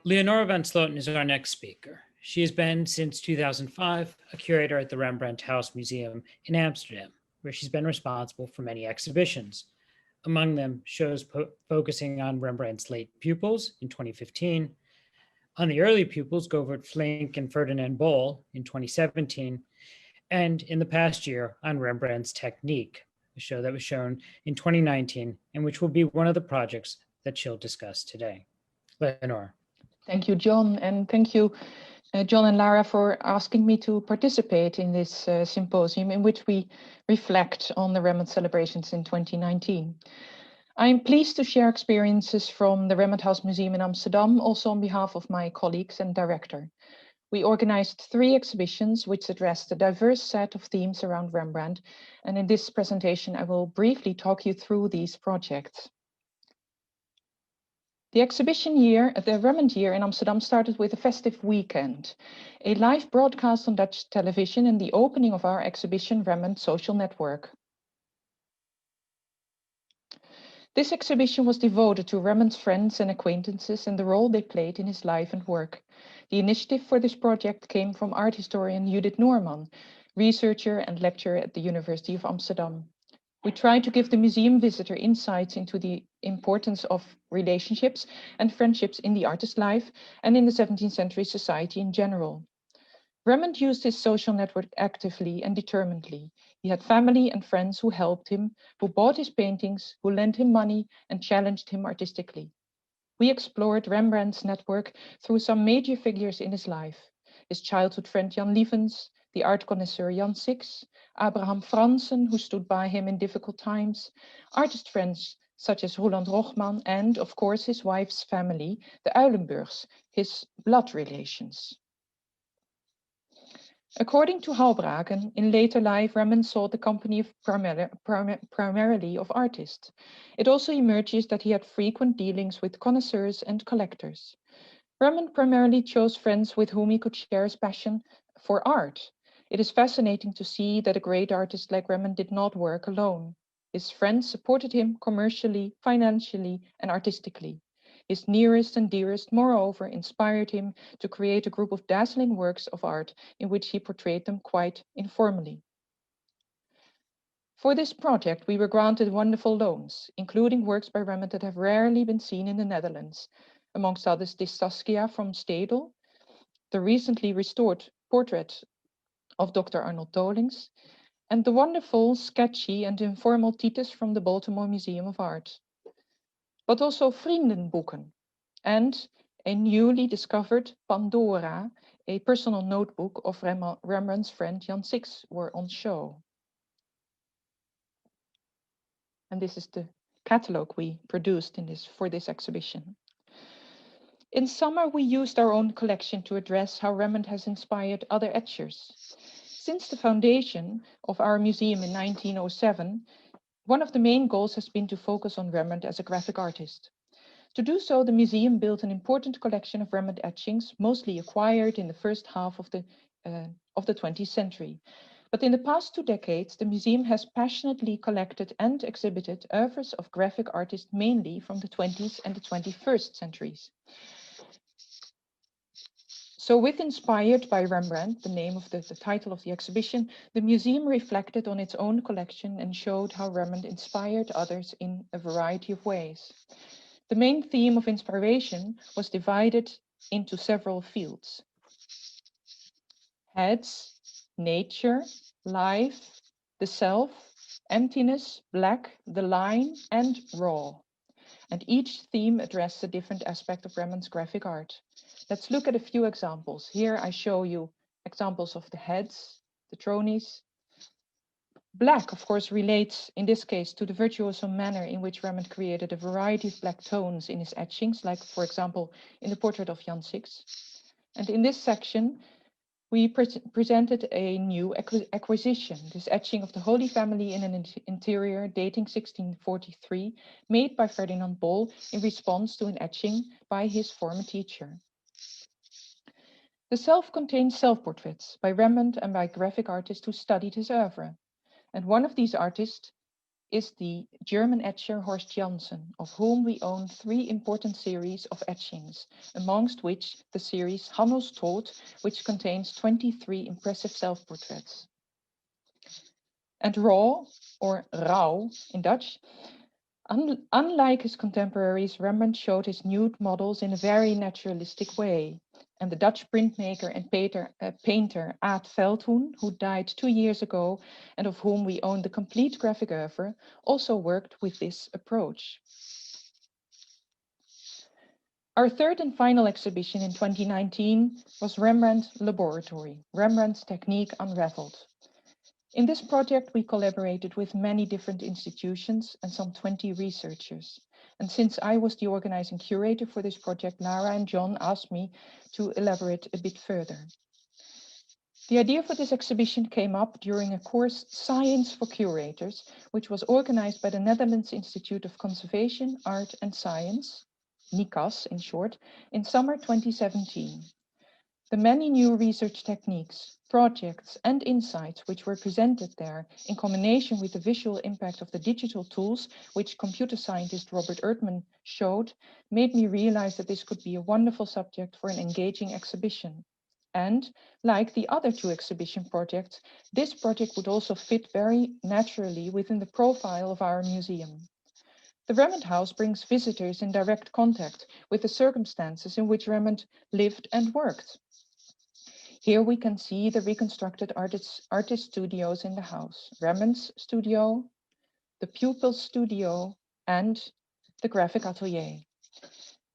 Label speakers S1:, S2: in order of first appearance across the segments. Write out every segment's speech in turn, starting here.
S1: Leonora van Sloten is our next speaker. She has been, since 2005, a curator at the Rembrandt House Museum in Amsterdam, where she's been responsible for many exhibitions. Among them, shows focusing on Rembrandt's late pupils in 2015, on the early pupils, Govert Flink and Ferdinand Bol in 2017, and in the past year on Rembrandt's Technique, a show that was shown in 2019 and which will be one of the projects that she'll discuss today. Leonora.
S2: Thank you, John, and thank you, John and Lara, for asking me to participate in this symposium in which we reflect on the Rembrandt celebrations in 2019. I am pleased to share experiences from the Rembrandt House Museum in Amsterdam, also on behalf of my colleagues and director. We organized 3 exhibitions which addressed a diverse set of themes around Rembrandt, and in this presentation I will briefly talk you through these projects. The exhibition year, the Rembrandt year in Amsterdam, started with a festive weekend, a live broadcast on Dutch television, and the opening of our exhibition Rembrandt Social Network. This exhibition was devoted to Rembrandt's friends and acquaintances and the role they played in his life and work. The initiative for this project came from art historian Judith Noorman, researcher and lecturer at the University of Amsterdam. We tried to give the museum visitor insights into the importance of relationships and friendships in the artist's life and in the 17th century society in general. Rembrandt used his social network actively and determinedly. He had family and friends who helped him, who bought his paintings, who lent him money and challenged him artistically. We explored Rembrandt's network through some major figures in his life: his childhood friend Jan Lievens, the art connoisseur Jan Six, Abraham Franssen, who stood by him in difficult times, artist friends such as Roland Rochman, and of course his wife's family, the Uilenburgs, his blood relations. According to Halbraken, in later life, Rembrandt sought the company of primarily of artists. It also emerges that he had frequent dealings with connoisseurs and collectors. Rembrandt primarily chose friends with whom he could share his passion for art. It is fascinating to see that a great artist like Rembrandt did not work alone. His friends supported him commercially, financially, and artistically. His nearest and dearest, moreover, inspired him to create a group of dazzling works of art in which he portrayed them quite informally. For this project, we were granted wonderful loans, including works by Rembrandt that have rarely been seen in the Netherlands, amongst others De Saskia from Stedel, the recently restored portrait of Dr. Arnold Tolings, and the wonderful, sketchy and informal Titus from the Baltimore Museum of Art. But also Vriendenboeken and a newly discovered Pandora, a personal notebook of Rembrandt's friend Jan Six, were on show. And this is the catalogue we produced for this exhibition. In summer, we used our own collection to address how Rembrandt has inspired other etchers. Since the foundation of our museum in 1907, one of the main goals has been to focus on Rembrandt as a graphic artist. To do so, the museum built an important collection of Rembrandt etchings, mostly acquired in the first half of the 20th century. But in the past 2 decades, the museum has passionately collected and exhibited oeuvres of graphic artists mainly from the 20th and the 21st centuries. So with Inspired by Rembrandt, the name of the title of the exhibition, the museum reflected on its own collection and showed how Rembrandt inspired others in a variety of ways. The main theme of inspiration was divided into several fields: heads, nature, life, the self, emptiness, black, the line, and raw. And each theme addressed a different aspect of Rembrandt's graphic art. Let's look at a few examples. Here I show you examples of the heads, the tronies. Black, of course, relates in this case to the virtuoso manner in which Rembrandt created a variety of black tones in his etchings, like, for example, in the portrait of Jan Six. And in this section, we presented a new acquisition, this etching of the Holy Family in an interior dating 1643, made by Ferdinand Bol in response to an etching by his former teacher. The self contained self-portraits by Rembrandt and by graphic artists who studied his oeuvre. And one of these artists, is the German etcher Horst Janssen, of whom we own 3 important series of etchings, amongst which the series Hanno's Tod, which contains 23 impressive self-portraits. And Raw, or Rauw in Dutch, unlike his contemporaries, Rembrandt showed his nude models in a very naturalistic way. And the Dutch printmaker and painter Aad Veldhoen, who died 2 years ago and of whom we own the complete graphic oeuvre, also worked with this approach. Our third and final exhibition in 2019 was Rembrandt Laboratory, Rembrandt's Technique Unraveled. In this project, we collaborated with many different institutions and some 20 researchers. And since I was the organizing curator for this project, Lara and John asked me to elaborate a bit further. The idea for this exhibition came up during a course Science for Curators, which was organized by the Netherlands Institute of Conservation, Art and Science, NICAS in short, in summer 2017. The many new research techniques, projects and insights which were presented there in combination with the visual impact of the digital tools which computer scientist Robert Erdman showed made me realize that this could be a wonderful subject for an engaging exhibition. And like the other 2 exhibition projects, this project would also fit very naturally within the profile of our museum. The Rembrandt House brings visitors in direct contact with the circumstances in which Rembrandt lived and worked. Here we can see the reconstructed artist studios in the house, Rembrandt's studio, the pupil's studio, and the graphic atelier.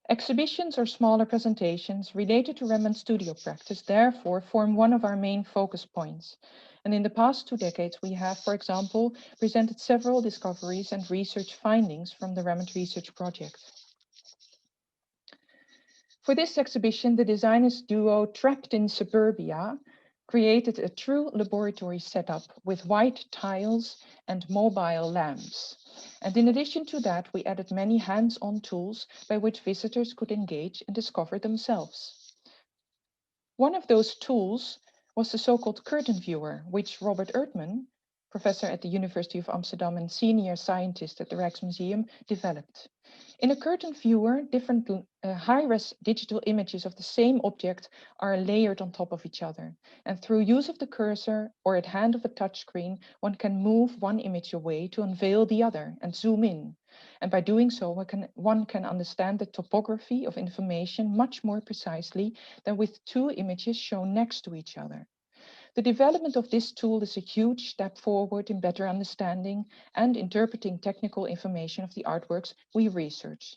S2: Exhibitions or smaller presentations related to Rembrandt's studio practice therefore form one of our main focus points. And in the past 2 decades, we have, for example, presented several discoveries and research findings from the Rembrandt Research Project. For this exhibition, the designers duo Trapped in Suburbia created a true laboratory setup with white tiles and mobile lamps. And in addition to that, we added many hands-on tools by which visitors could engage and discover themselves. One of those tools was the so-called curtain viewer, which Robert Erdman, professor at the University of Amsterdam and senior scientist at the Rijksmuseum, developed. In a curtain viewer, different high-res digital images of the same object are layered on top of each other. And through use of the cursor or at hand of a touchscreen, one can move one image away to unveil the other and zoom in. And by doing so, one can understand the topography of information much more precisely than with 2 images shown next to each other. The development of this tool is a huge step forward in better understanding and interpreting technical information of the artworks we research.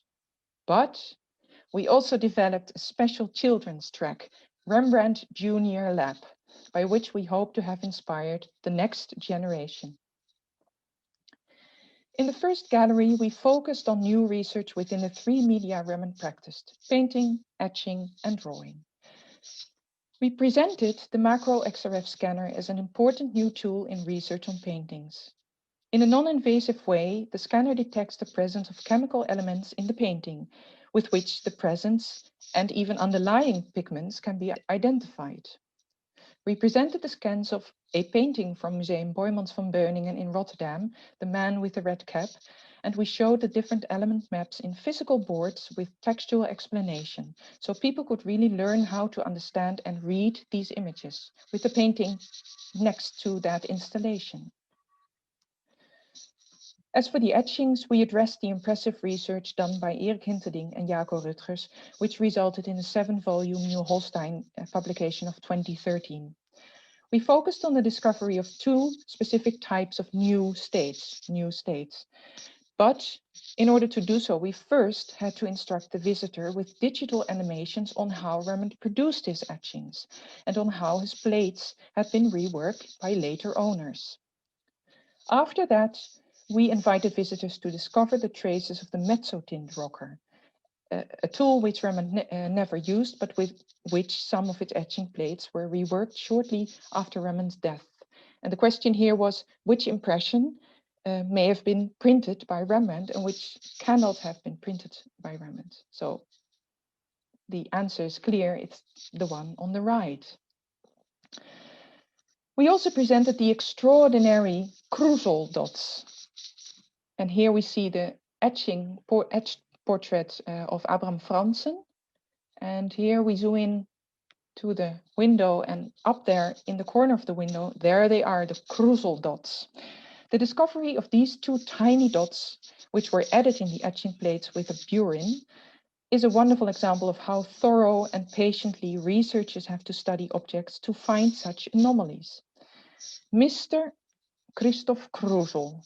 S2: But we also developed a special children's track, Rembrandt Junior Lab, by which we hope to have inspired the next generation. In the first gallery, we focused on new research within the 3 media Rembrandt practiced: painting, etching, and drawing. We presented the macro XRF scanner as an important new tool in research on paintings. In a non-invasive way, the scanner detects the presence of chemical elements in the painting, with which the presence and even underlying pigments can be identified. We presented the scans of a painting from Museum Boijmans van Beuningen in Rotterdam, The Man with the Red Cap, and we showed the different element maps in physical boards with textual explanation, so people could really learn how to understand and read these images, with the painting next to that installation. As for the etchings, we addressed the impressive research done by Erik Hinterding and Jaco Rutgers, which resulted in a 7-volume New Holstein publication of 2013. We focused on the discovery of 2 specific types of new states. But in order to do so, we first had to instruct the visitor with digital animations on how Rembrandt produced his etchings and on how his plates had been reworked by later owners. After that, we invited visitors to discover the traces of the mezzotint rocker, a tool which Rembrandt never used, but with which some of its etching plates were reworked shortly after Rembrandt's death. And the question here was, which impression may have been printed by Rembrandt and which cannot have been printed by Rembrandt? So the answer is clear, it's the one on the right. We also presented the extraordinary Crusoe dots. And here we see the etched portrait of Abraham Franzen. And here we zoom in to the window, and up there in the corner of the window, there they are, the Kruzel dots. The discovery of these two tiny dots, which were added in the etching plates with a burin, is a wonderful example of how thorough and patiently researchers have to study objects to find such anomalies. Mr. Christoph Kruzel,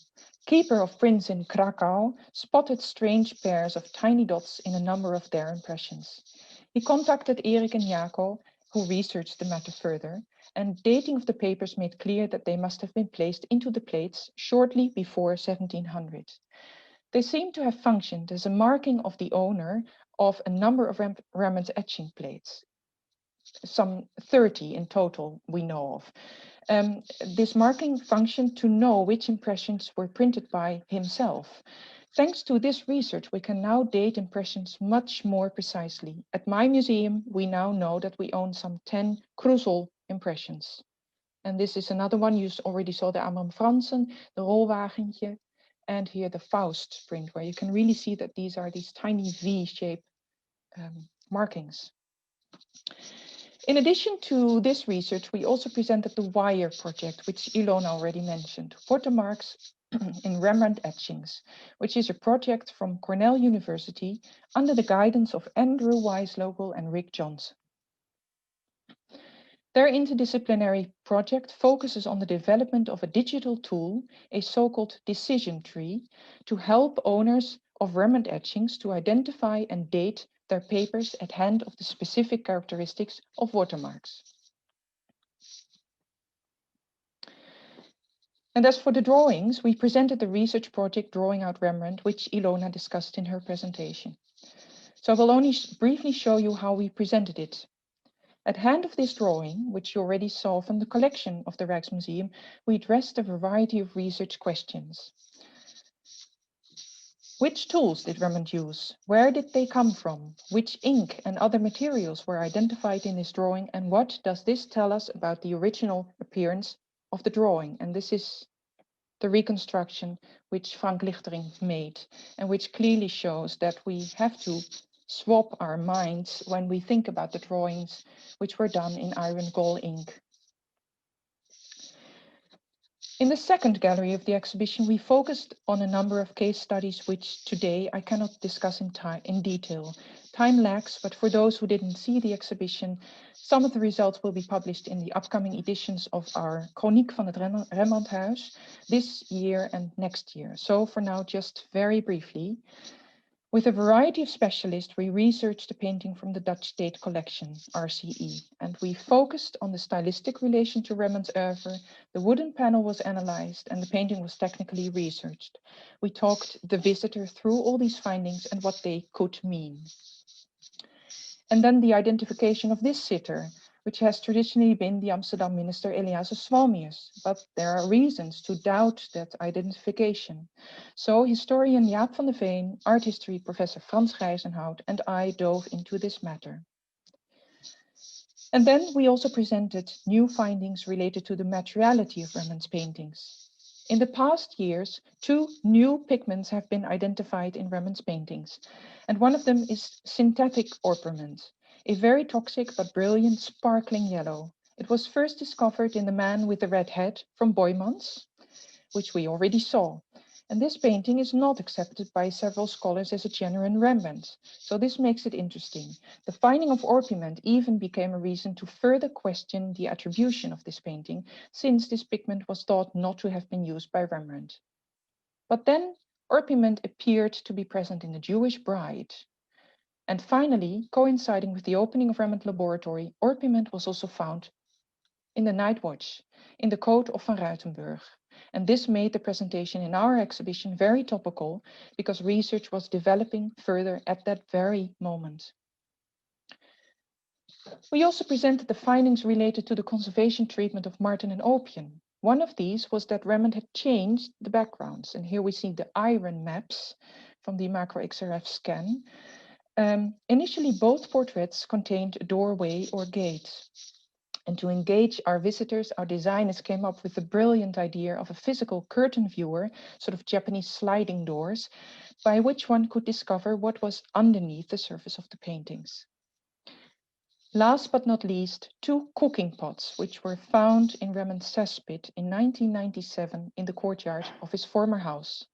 S2: keeper of prints in Krakow, spotted strange pairs of tiny dots in a number of their impressions. He contacted Erik and Jaco, who researched the matter further, and dating of the papers made clear that they must have been placed into the plates shortly before 1700. They seem to have functioned as a marking of the owner of a number of Rembrandt's etching plates, some 30 in total we know of. This marking functioned to know which impressions were printed by himself. Thanks to this research, we can now date impressions much more precisely. At my museum, we now know that we own some 10 Kruzel impressions. And this is another one. You already saw the Abraham Franzen, the Rolwagentje, and here the Faust print, where you can really see that these are these tiny V-shaped markings. In addition to this research, we also presented the WIRE project, which Ilona already mentioned, watermarks in Rembrandt etchings, which is a project from Cornell University under the guidance of Andrew Weislogel and Rick Johnson. Their interdisciplinary project focuses on the development of a digital tool, a so-called decision tree, to help owners of Rembrandt etchings to identify and date their papers at hand of the specific characteristics of watermarks. And as for the drawings, we presented the research project Drawing Out Rembrandt, which Ilona discussed in her presentation. So I will only briefly show you how we presented it. At hand of this drawing, which you already saw from the collection of the Rijksmuseum, we addressed a variety of research questions. Which tools did Rembrandt use? Where did they come from? Which ink and other materials were identified in this drawing? And what does this tell us about the original appearance of the drawing? And this is the reconstruction which Frank Lichtering made, and which clearly shows that we have to swap our minds when we think about the drawings which were done in iron gall ink. In the second gallery of the exhibition, we focused on a number of case studies which today I cannot discuss in detail. Time lacks, but for those who didn't see the exhibition, some of the results will be published in the upcoming editions of our Chroniek van het Rembrandthuis this year and next year. So for now, just very briefly. With a variety of specialists, we researched the painting from the Dutch State Collection, RCE, and we focused on the stylistic relation to Rembrandt's oeuvre. The wooden panel was analyzed and the painting was technically researched. We talked the visitor through all these findings and what they could mean. And then the identification of this sitter, which has traditionally been the Amsterdam minister Elias Swalmius, but there are reasons to doubt that identification. So historian Jaap van de Veen, art history professor Frans Gijzenhout, and I dove into this matter. And then we also presented new findings related to the materiality of Rembrandt's paintings. In the past years, two new pigments have been identified in Rembrandt's paintings, and one of them is synthetic orpiment, a very toxic but brilliant sparkling yellow. It was first discovered in The Man with the Red Hat from Boymans, which we already saw. And this painting is not accepted by several scholars as a genuine Rembrandt. So this makes it interesting. The finding of orpiment even became a reason to further question the attribution of this painting, since this pigment was thought not to have been used by Rembrandt. But then orpiment appeared to be present in the Jewish Bride. And finally, coinciding with the opening of Rembrandt Laboratory, orpiment was also found in the Night Watch, in the coat of Van Ruitenburg. And this made the presentation in our exhibition very topical because research was developing further at that very moment. We also presented the findings related to the conservation treatment of marten and opium. One of these was that Rembrandt had changed the backgrounds. And here we see the iron maps from the macro XRF scan. Initially, both portraits contained a doorway or gate. And to engage our visitors, our designers came up with the brilliant idea of a physical curtain viewer, sort of Japanese sliding doors, by which one could discover what was underneath the surface of the paintings. Last but not least, 2 cooking pots, which were found in Rembrandt's cesspit in 1997 in the courtyard of his former house.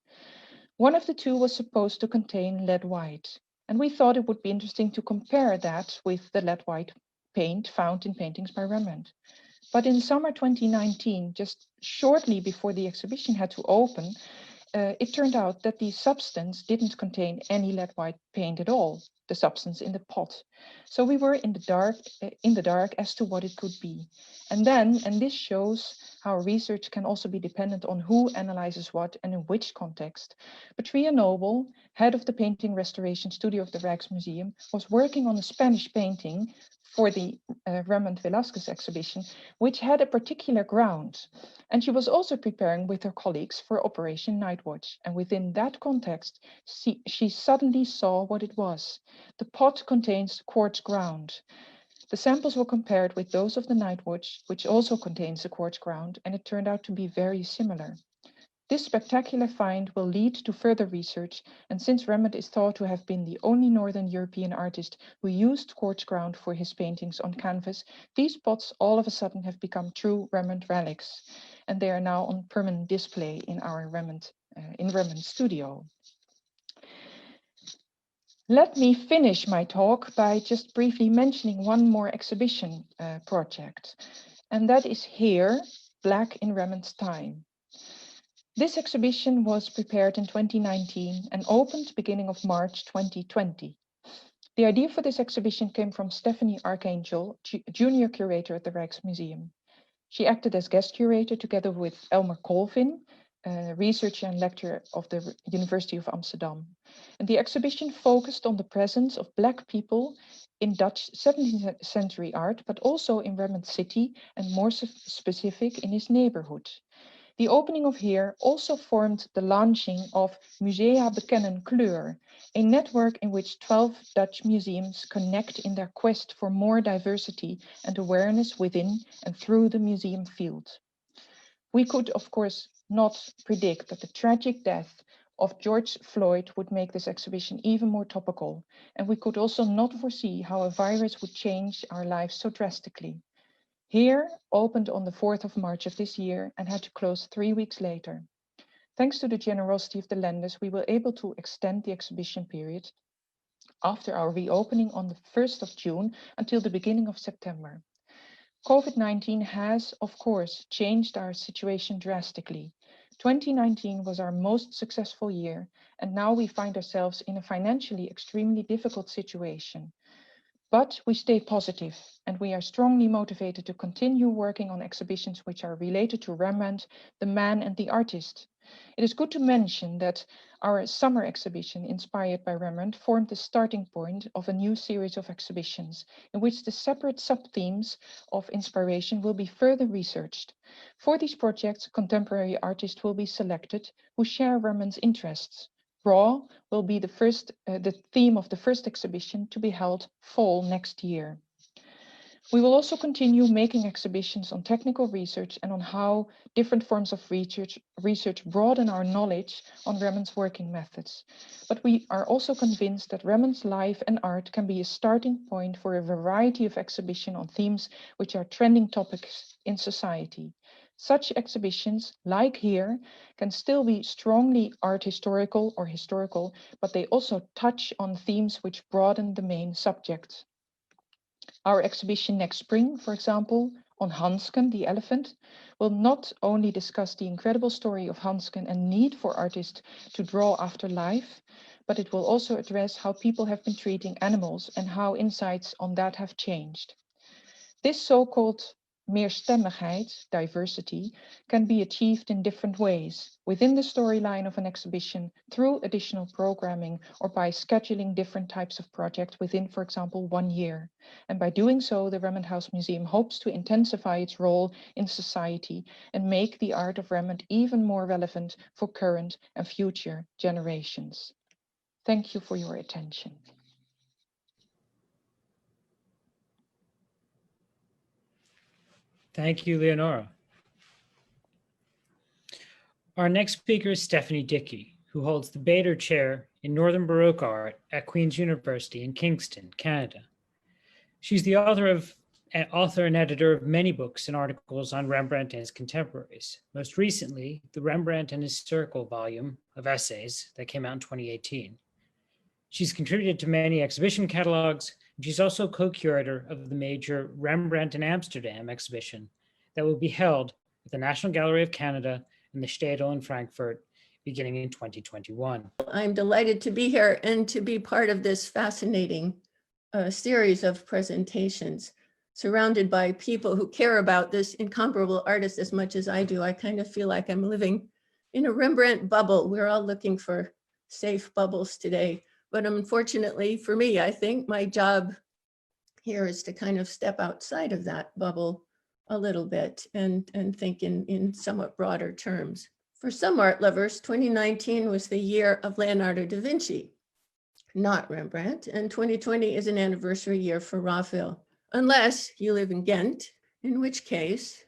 S2: One of the 2 was supposed to contain lead white, and we thought it would be interesting to compare that with the lead white paint found in paintings by Rembrandt. But in summer 2019, just shortly before the exhibition had to open, it turned out that the substance didn't contain any lead white paint at all, the substance in the pot. So we were in the dark as to what it could be. And this shows how research can also be dependent on who analyzes what and in which context. Patria Noble, head of the painting restoration studio of the Rijksmuseum, was working on a Spanish painting for the Rembrandt Velasquez exhibition, which had a particular ground. And she was also preparing with her colleagues for Operation Nightwatch. And within that context, she suddenly saw what it was. The pot contains quartz ground. The samples were compared with those of the Nightwatch, which also contains a quartz ground, and it turned out to be very similar. This spectacular find will lead to further research, and since Rembrandt is thought to have been the only Northern European artist who used quartz ground for his paintings on canvas, these pots all of a sudden have become true Rembrandt relics, and they are now on permanent display in our Rembrandt studio. Let me finish my talk by just briefly mentioning one more exhibition project, and that is here, Black in Rembrandt's Time. This exhibition was prepared in 2019 and opened beginning of March 2020. The idea for this exhibition came from Stephanie Archangel, junior curator at the Rijksmuseum. She acted as guest curator together with Elmer Colvin, researcher and lecturer of the University of Amsterdam. And the exhibition focused on the presence of Black people in Dutch 17th century art, but also in Rembrandt City and more specific in his neighborhood. The opening of here also formed the launching of Musea Bekennen Kleur, a network in which 12 Dutch museums connect in their quest for more diversity and awareness within and through the museum field. We could, of course, not predict that the tragic death of George Floyd would make this exhibition even more topical, and we could also not foresee how a virus would change our lives so drastically. Here opened on the 4th of March of this year and had to close 3 weeks later. Thanks to the generosity of the lenders, we were able to extend the exhibition period after our reopening on the 1st of June until the beginning of September. COVID-19 has, of course, changed our situation drastically. 2019 was our most successful year, and now we find ourselves in a financially extremely difficult situation. But we stay positive, and we are strongly motivated to continue working on exhibitions which are related to Rembrandt, the man and the artist. It is good to mention that our summer exhibition, inspired by Rembrandt, formed the starting point of a new series of exhibitions in which the separate sub-themes of inspiration will be further researched. For these projects, contemporary artists will be selected who share Rembrandt's interests. Raw will be the theme of the first exhibition to be held fall next year. We will also continue making exhibitions on technical research and on how different forms of research broaden our knowledge on Rembrandt's working methods. But we are also convinced that Rembrandt's life and art can be a starting point for a variety of exhibitions on themes which are trending topics in society. Such exhibitions, like here, can still be strongly art historical, but they also touch on themes which broaden the main subject. Our exhibition next spring, for example, on Hansken, the elephant, will not only discuss the incredible story of Hansken and need for artists to draw after life, but it will also address how people have been treating animals and how insights on that have changed. This so-called meerstemmigheid, diversity, can be achieved in different ways, within the storyline of an exhibition, through additional programming, or by scheduling different types of projects within, for example, 1 year. And by doing so, the Rembrandt House Museum hopes to intensify its role in society and make the art of Rembrandt even more relevant for current and future generations. Thank you for your attention.
S1: Thank you, Leonora. Our next speaker is Stephanie Dickey, who holds the Bader Chair in Northern Baroque Art at Queen's University in Kingston, Canada. She's the author and editor of many books and articles on Rembrandt and his contemporaries, most recently, the Rembrandt and His Circle volume of essays that came out in 2018. She's contributed to many exhibition catalogs, and she's also co-curator of the major Rembrandt in Amsterdam exhibition that will be held at the National Gallery of Canada and the Stedel in Frankfurt beginning in 2021.
S3: I'm delighted to be here and to be part of this fascinating series of presentations surrounded by people who care about this incomparable artist as much as I do. I kind of feel like I'm living in a Rembrandt bubble. We're all looking for safe bubbles today. But unfortunately for me, I think my job here is to kind of step outside of that bubble a little bit and think in somewhat broader terms. For some art lovers, 2019 was the year of Leonardo da Vinci, not Rembrandt, and 2020 is an anniversary year for Raphael, unless you live in Ghent, in which case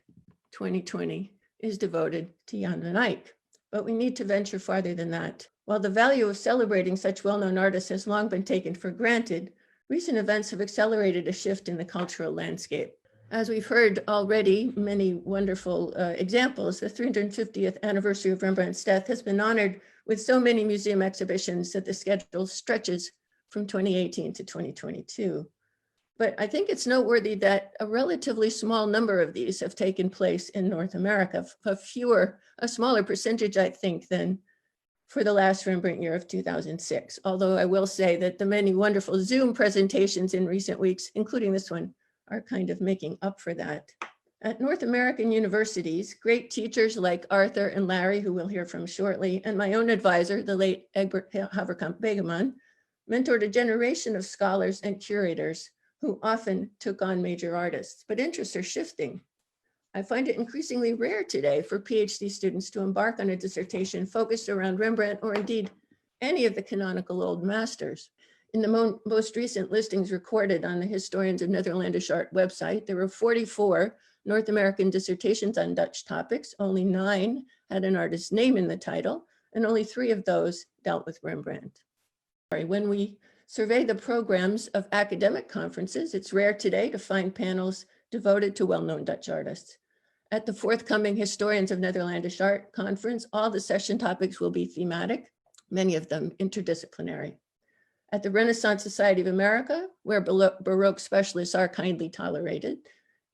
S3: 2020 is devoted to Jan van Eyck. But we need to venture farther than that. While the value of celebrating such well-known artists has long been taken for granted, recent events have accelerated a shift in the cultural landscape. As we've heard already, many wonderful examples, the 350th anniversary of Rembrandt's death has been honored with so many museum exhibitions that the schedule stretches from 2018 to 2022. But I think it's noteworthy that a relatively small number of these have taken place in North America, a smaller percentage, I think, than for the last Rembrandt year of 2006. Although I will say that the many wonderful Zoom presentations in recent weeks, including this one, are kind of making up for that. At North American universities, great teachers like Arthur and Larry, who we'll hear from shortly, and my own advisor, the late Egbert Haverkamp-Begeman, mentored a generation of scholars and curators who often took on major artists, but interests are shifting. I find it increasingly rare today for PhD students to embark on a dissertation focused around Rembrandt or indeed any of the canonical old masters. In the most recent listings recorded on the Historians of Netherlandish Art website, there were 44 North American dissertations on Dutch topics. Only 9 had an artist's name in the title, and only 3 of those dealt with Rembrandt. When we survey the programs of academic conferences, it's rare today to find panels devoted to well-known Dutch artists. At the forthcoming Historians of Netherlandish Art conference, all the session topics will be thematic, many of them interdisciplinary. At the Renaissance Society of America, where Baroque specialists are kindly tolerated,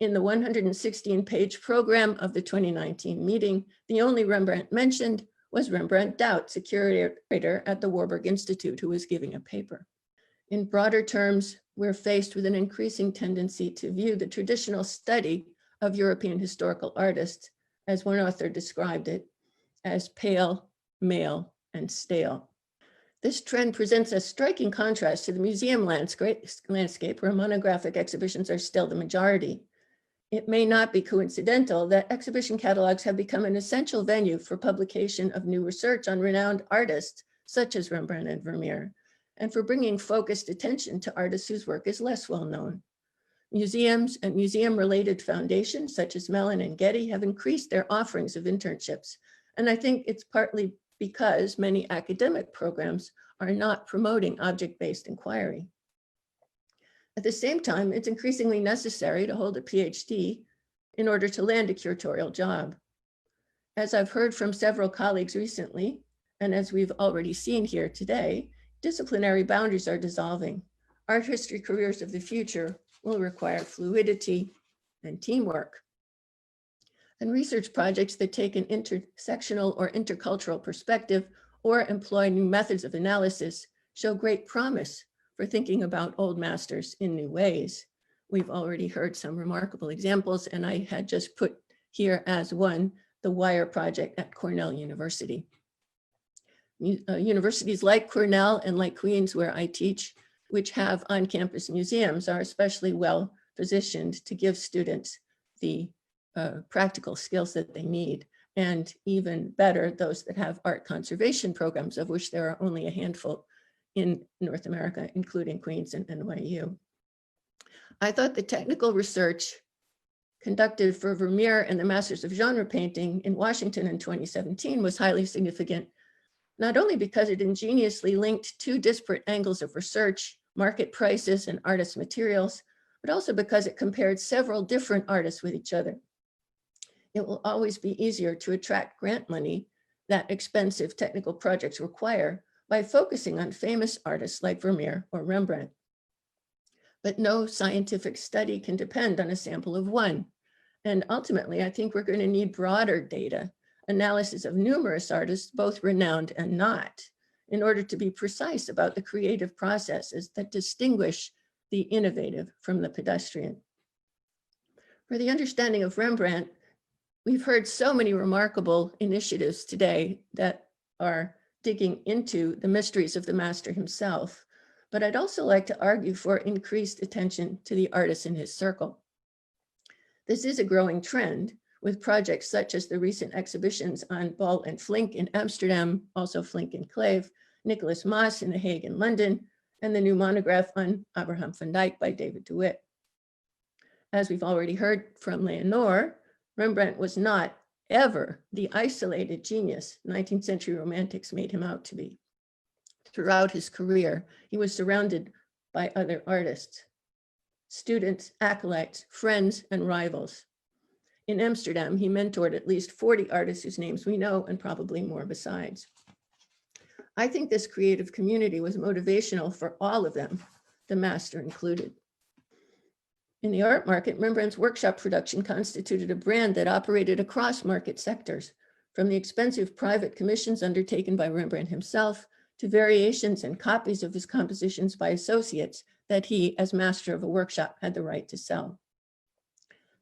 S3: in the 116-page program of the 2019 meeting, the only Rembrandt mentioned was Rembrandt Doubts, a curator at the Warburg Institute who was giving a paper. In broader terms, we're faced with an increasing tendency to view the traditional study of European historical artists, as one author described it, as pale, male, and stale. This trend presents a striking contrast to the museum landscape where monographic exhibitions are still the majority. It may not be coincidental that exhibition catalogs have become an essential venue for publication of new research on renowned artists such as Rembrandt and Vermeer, and for bringing focused attention to artists whose work is less well known. Museums and museum-related foundations such as Mellon and Getty have increased their offerings of internships, and I think it's partly because many academic programs are not promoting object-based inquiry. At the same time, it's increasingly necessary to hold a PhD in order to land a curatorial job. As I've heard from several colleagues recently, and as we've already seen here today, disciplinary boundaries are dissolving. Art history careers of the future will require fluidity and teamwork. And research projects that take an intersectional or intercultural perspective or employ new methods of analysis show great promise for thinking about old masters in new ways. We've already heard some remarkable examples, and I had just put here as one, the WIRE project at Cornell University. Universities like Cornell and like Queen's, where I teach, which have on-campus museums, are especially well positioned to give students the practical skills that they need, and even better, those that have art conservation programs, of which there are only a handful in North America, including Queen's and NYU. I thought the technical research conducted for Vermeer and the Masters of Genre Painting in Washington in 2017 was highly significant, not only because it ingeniously linked two disparate angles of research, market prices and artist materials, but also because it compared several different artists with each other. It will always be easier to attract grant money that expensive technical projects require by focusing on famous artists like Vermeer or Rembrandt. But no scientific study can depend on a sample of one. And ultimately, I think we're going to need broader data, analysis of numerous artists, both renowned and not, in order to be precise about the creative processes that distinguish the innovative from the pedestrian. For the understanding of Rembrandt, we've heard so many remarkable initiatives today that are digging into the mysteries of the master himself, but I'd also like to argue for increased attention to the artists in his circle. This is a growing trend with projects such as the recent exhibitions on Ball and Flink in Amsterdam, also Flink and Clave, Nicholas Maas in The Hague in London, and the new monograph on Abraham van Dyck by David de Wit. As we've already heard from Leonore, Rembrandt was not ever the isolated genius 19th century romantics made him out to be. Throughout his career, he was surrounded by other artists, students, acolytes, friends, and rivals. In Amsterdam, he mentored at least 40 artists whose names we know and probably more besides. I think this creative community was motivational for all of them, the master included. In the art market, Rembrandt's workshop production constituted a brand that operated across market sectors, from the expensive private commissions undertaken by Rembrandt himself to variations and copies of his compositions by associates that he, as master of a workshop, had the right to sell.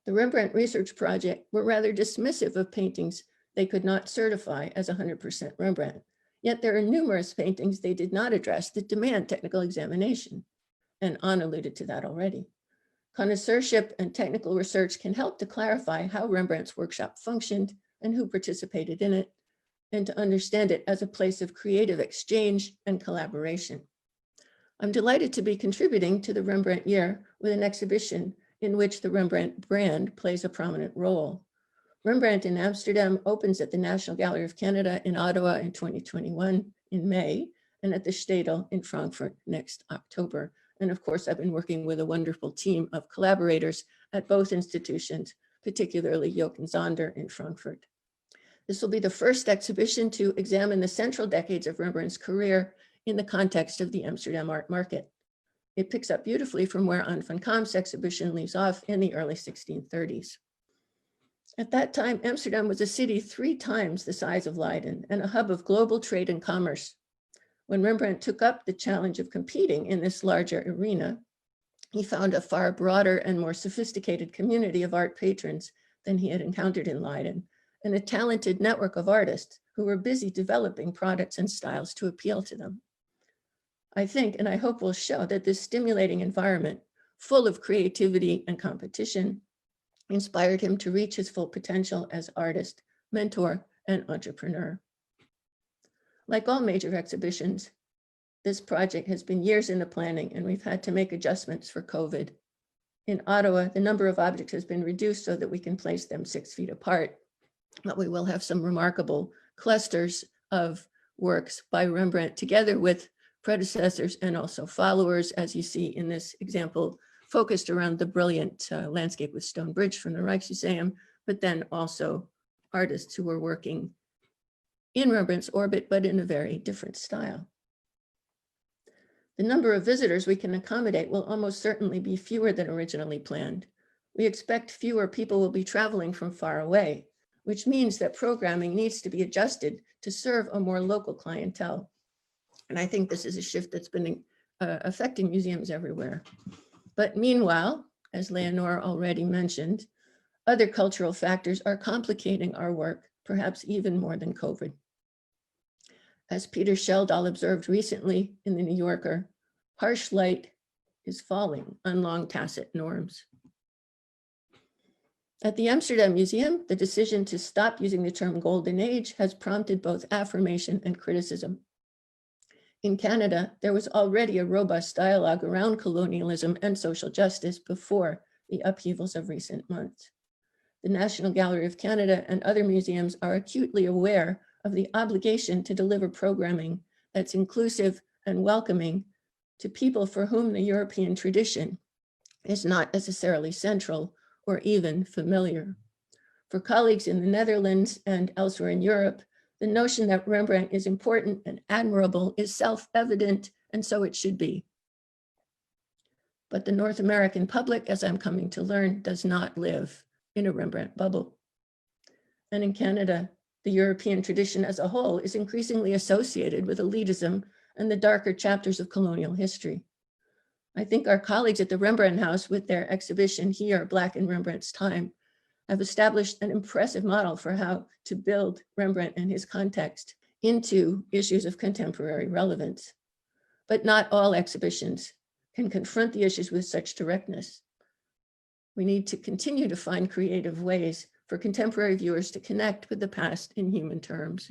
S3: The Rembrandt Research Project were rather dismissive of paintings they could not certify as 100% Rembrandt, yet there are numerous paintings they did not address that demand technical examination, and Anne alluded to that already. Connoisseurship and technical research can help to clarify how Rembrandt's workshop functioned and who participated in it, and to understand it as a place of creative exchange and collaboration. I'm delighted to be contributing to the Rembrandt Year with an exhibition in which the Rembrandt brand plays a prominent role. Rembrandt in Amsterdam opens at the National Gallery of Canada in Ottawa in 2021 in May, and at the Stedel in Frankfurt next October. And of course, I've been working with a wonderful team of collaborators at both institutions, particularly Jochen Zonder in Frankfurt. This will be the first exhibition to examine the central decades of Rembrandt's career in the context of the Amsterdam art market. It picks up beautifully from where Anne van Kamp's exhibition leaves off in the early 1630s. At that time, Amsterdam was a city 3 times the size of Leiden and a hub of global trade and commerce. When Rembrandt took up the challenge of competing in this larger arena, he found a far broader and more sophisticated community of art patrons than he had encountered in Leiden, and a talented network of artists who were busy developing products and styles to appeal to them. I think, and I hope will show, that this stimulating environment, full of creativity and competition, inspired him to reach his full potential as artist, mentor, and entrepreneur. Like all major exhibitions, this project has been years in the planning, and we've had to make adjustments for COVID. In Ottawa, the number of objects has been reduced so that we can place them 6 feet apart, but we will have some remarkable clusters of works by Rembrandt together with predecessors and also followers, as you see in this example, focused around the brilliant landscape with Stone Bridge from the Rijksmuseum, but then also artists who were working in Rembrandt's orbit, but in a very different style. The number of visitors we can accommodate will almost certainly be fewer than originally planned. We expect fewer people will be traveling from far away, which means that programming needs to be adjusted to serve a more local clientele. And I think this is a shift that's been affecting museums everywhere. But meanwhile, as Leonore already mentioned, other cultural factors are complicating our work, perhaps even more than COVID. As Peter Sheldall observed recently in the New Yorker, harsh light is falling on long tacit norms. At the Amsterdam Museum, the decision to stop using the term golden age has prompted both affirmation and criticism. In Canada, there was already a robust dialogue around colonialism and social justice before the upheavals of recent months. The National Gallery of Canada and other museums are acutely aware of the obligation to deliver programming that's inclusive and welcoming to people for whom the European tradition is not necessarily central or even familiar. For colleagues in the Netherlands and elsewhere in Europe, the notion that Rembrandt is important and admirable is self-evident, and so it should be. But the North American public, as I'm coming to learn, does not live in a Rembrandt bubble. And in Canada, the European tradition as a whole is increasingly associated with elitism and the darker chapters of colonial history. I think our colleagues at the Rembrandt House, with their exhibition here, Black in Rembrandt's Time, have established an impressive model for how to build Rembrandt and his context into issues of contemporary relevance. But not all exhibitions can confront the issues with such directness. We need to continue to find creative ways for contemporary viewers to connect with the past in human terms.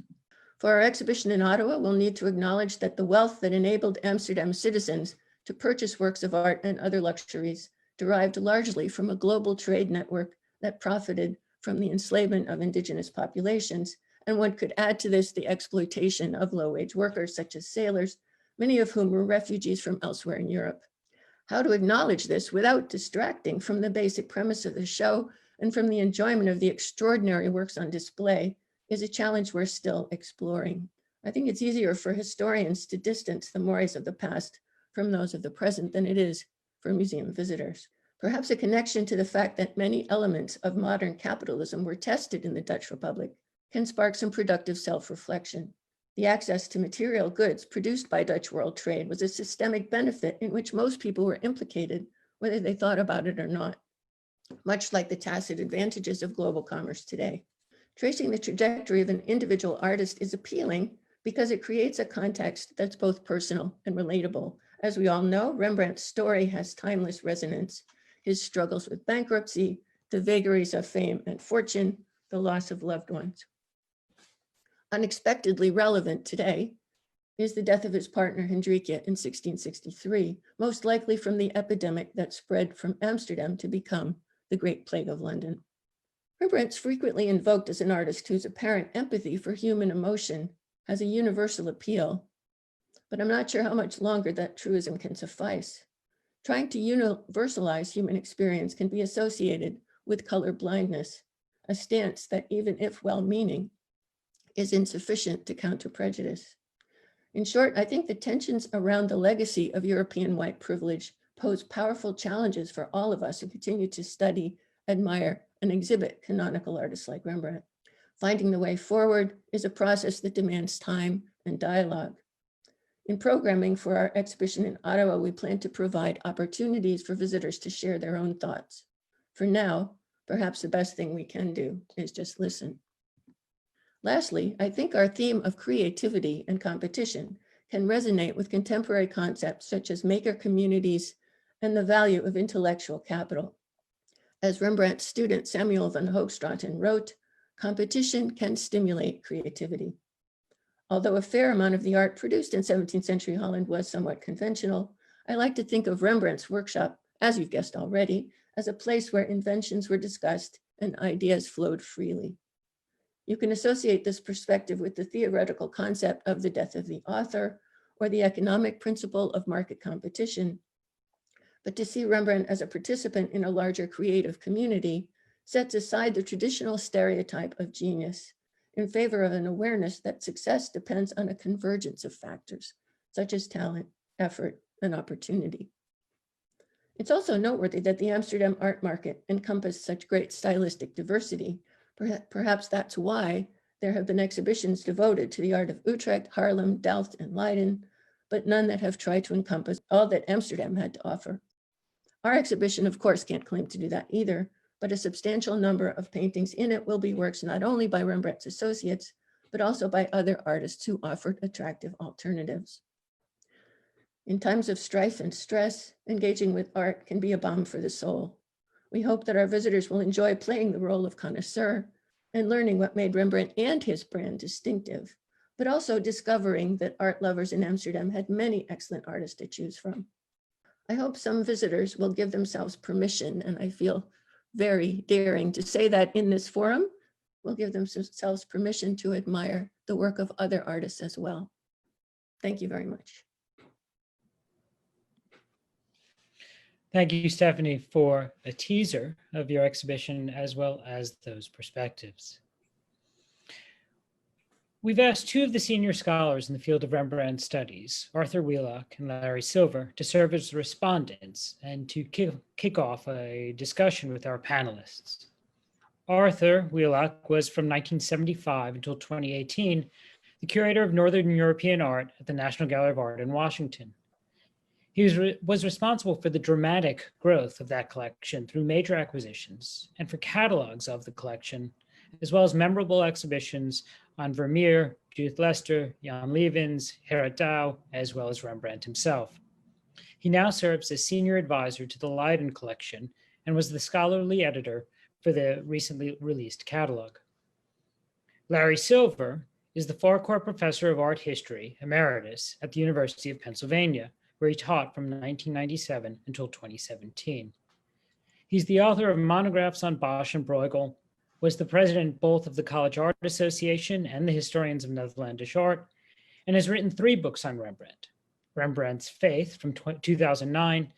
S3: For our exhibition in Ottawa, we'll need to acknowledge that the wealth that enabled Amsterdam citizens to purchase works of art and other luxuries derived largely from a global trade network that profited from the enslavement of indigenous populations. And one could add to this the exploitation of low-wage workers, such as sailors, many of whom were refugees from elsewhere in Europe. How to acknowledge this without distracting from the basic premise of the show and from the enjoyment of the extraordinary works on display is a challenge we're still exploring. I think it's easier for historians to distance the mores of the past from those of the present than it is for museum visitors. Perhaps a connection to the fact that many elements of modern capitalism were tested in the Dutch Republic can spark some productive self-reflection. The access to material goods produced by Dutch world trade was a systemic benefit in which most people were implicated, whether they thought about it or not, much like the tacit advantages of global commerce today. Tracing the trajectory of an individual artist is appealing because it creates a context that's both personal and relatable. As we all know, Rembrandt's story has timeless resonance. His struggles with bankruptcy, the vagaries of fame and fortune, the loss of loved ones. Unexpectedly relevant today is the death of his partner Hendrike in 1663, most likely from the epidemic that spread from Amsterdam to become the Great Plague of London. Rembrandt's frequently invoked as an artist whose apparent empathy for human emotion has a universal appeal, but I'm not sure how much longer that truism can suffice. Trying to universalize human experience can be associated with color blindness, a stance that, even if well-meaning, is insufficient to counter prejudice. In short, I think the tensions around the legacy of European white privilege pose powerful challenges for all of us who continue to study, admire, and exhibit canonical artists like Rembrandt. Finding the way forward is a process that demands time and dialogue. In programming for our exhibition in Ottawa, we plan to provide opportunities for visitors to share their own thoughts. For now, perhaps the best thing we can do is just listen. Lastly, I think our theme of creativity and competition can resonate with contemporary concepts such as maker communities and the value of intellectual capital. As Rembrandt's student Samuel van Hoogstraten wrote, competition can stimulate creativity. Although a fair amount of the art produced in 17th century Holland was somewhat conventional, I like to think of Rembrandt's workshop, as you've guessed already, as a place where inventions were discussed and ideas flowed freely. You can associate this perspective with the theoretical concept of the death of the author or the economic principle of market competition. But to see Rembrandt as a participant in a larger creative community sets aside the traditional stereotype of genius in favor of an awareness that success depends on a convergence of factors, such as talent, effort, and opportunity. It's also noteworthy that the Amsterdam art market encompassed such great stylistic diversity. Perhaps that's why there have been exhibitions devoted to the art of Utrecht, Haarlem, Delft, and Leiden, but none that have tried to encompass all that Amsterdam had to offer. Our exhibition, of course, can't claim to do that either, but a substantial number of paintings in it will be works not only by Rembrandt's associates, but also by other artists who offered attractive alternatives. In times of strife and stress, engaging with art can be a balm for the soul. We hope that our visitors will enjoy playing the role of connoisseur and learning what made Rembrandt and his brand distinctive, but also discovering that art lovers in Amsterdam had many excellent artists to choose from. I hope some visitors will give themselves permission, and I feel very daring to say that in this forum. Will give themselves permission to admire the work of other artists as well. Thank you very much.
S1: Thank you, Stephanie, for a teaser of your exhibition as well as those perspectives. We've asked two of the senior scholars in the field of Rembrandt studies, Arthur Wheelock and Larry Silver, to serve as respondents and to kick off a discussion with our panelists. Arthur Wheelock was from 1975 until 2018 the curator of Northern European art at the National Gallery of Art in Washington. He was responsible for the dramatic growth of that collection through major acquisitions and for catalogs of the collection, as well as memorable exhibitions on Vermeer, Judith Lester, Jan Levens, Gerard Dow, as well as Rembrandt himself. He now serves as senior advisor to the Leiden collection and was the scholarly editor for the recently released catalog. Larry Silver is the Farquhar Professor of Art History, Emeritus, at the University of Pennsylvania, where he taught from 1997 until 2017. He's the author of monographs on Bosch and Bruegel, was the president both of the College Art Association and the Historians of Netherlandish Art, and has written 3 books on Rembrandt: Rembrandt's Faith from 2009,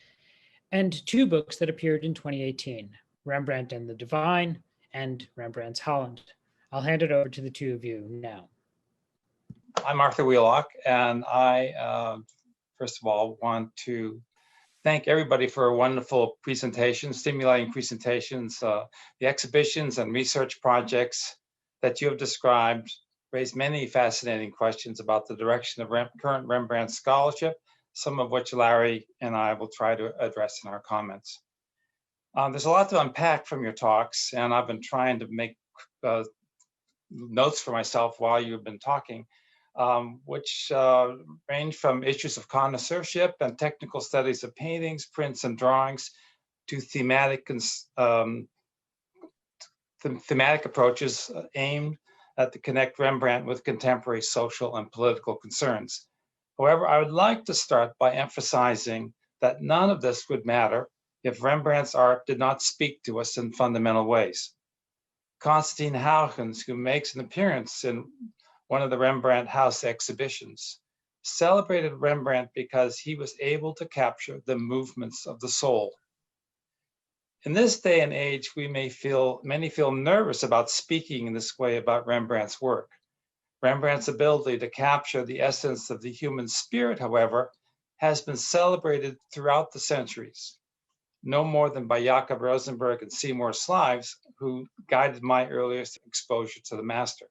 S1: and 2 books that appeared in 2018, Rembrandt and the Divine, and Rembrandt's Holland. I'll hand it over to the two of you now.
S4: I'm Arthur Wheelock, and I, first of all, want to thank everybody for a wonderful presentation, stimulating presentations. The exhibitions and research projects that you have described raise many fascinating questions about the direction of current Rembrandt scholarship, some of which Larry and I will try to address in our comments. There's a lot to unpack from your talks, and I've been trying to make notes for myself while you've been talking, which range from issues of connoisseurship and technical studies of paintings, prints, and drawings to thematic approaches aimed at to connect Rembrandt with contemporary social and political concerns. However, I would like to start by emphasizing that none of this would matter if Rembrandt's art did not speak to us in fundamental ways. Constantine Huygens, who makes an appearance in one of the Rembrandt House exhibitions, celebrated Rembrandt because he was able to capture the movements of the soul. In this day and age, many feel nervous about speaking in this way about Rembrandt's work. Rembrandt's ability to capture the essence of the human spirit, however, has been celebrated throughout the centuries, no more than by Jacob Rosenberg and Seymour Slives, who guided my earliest exposure to the master.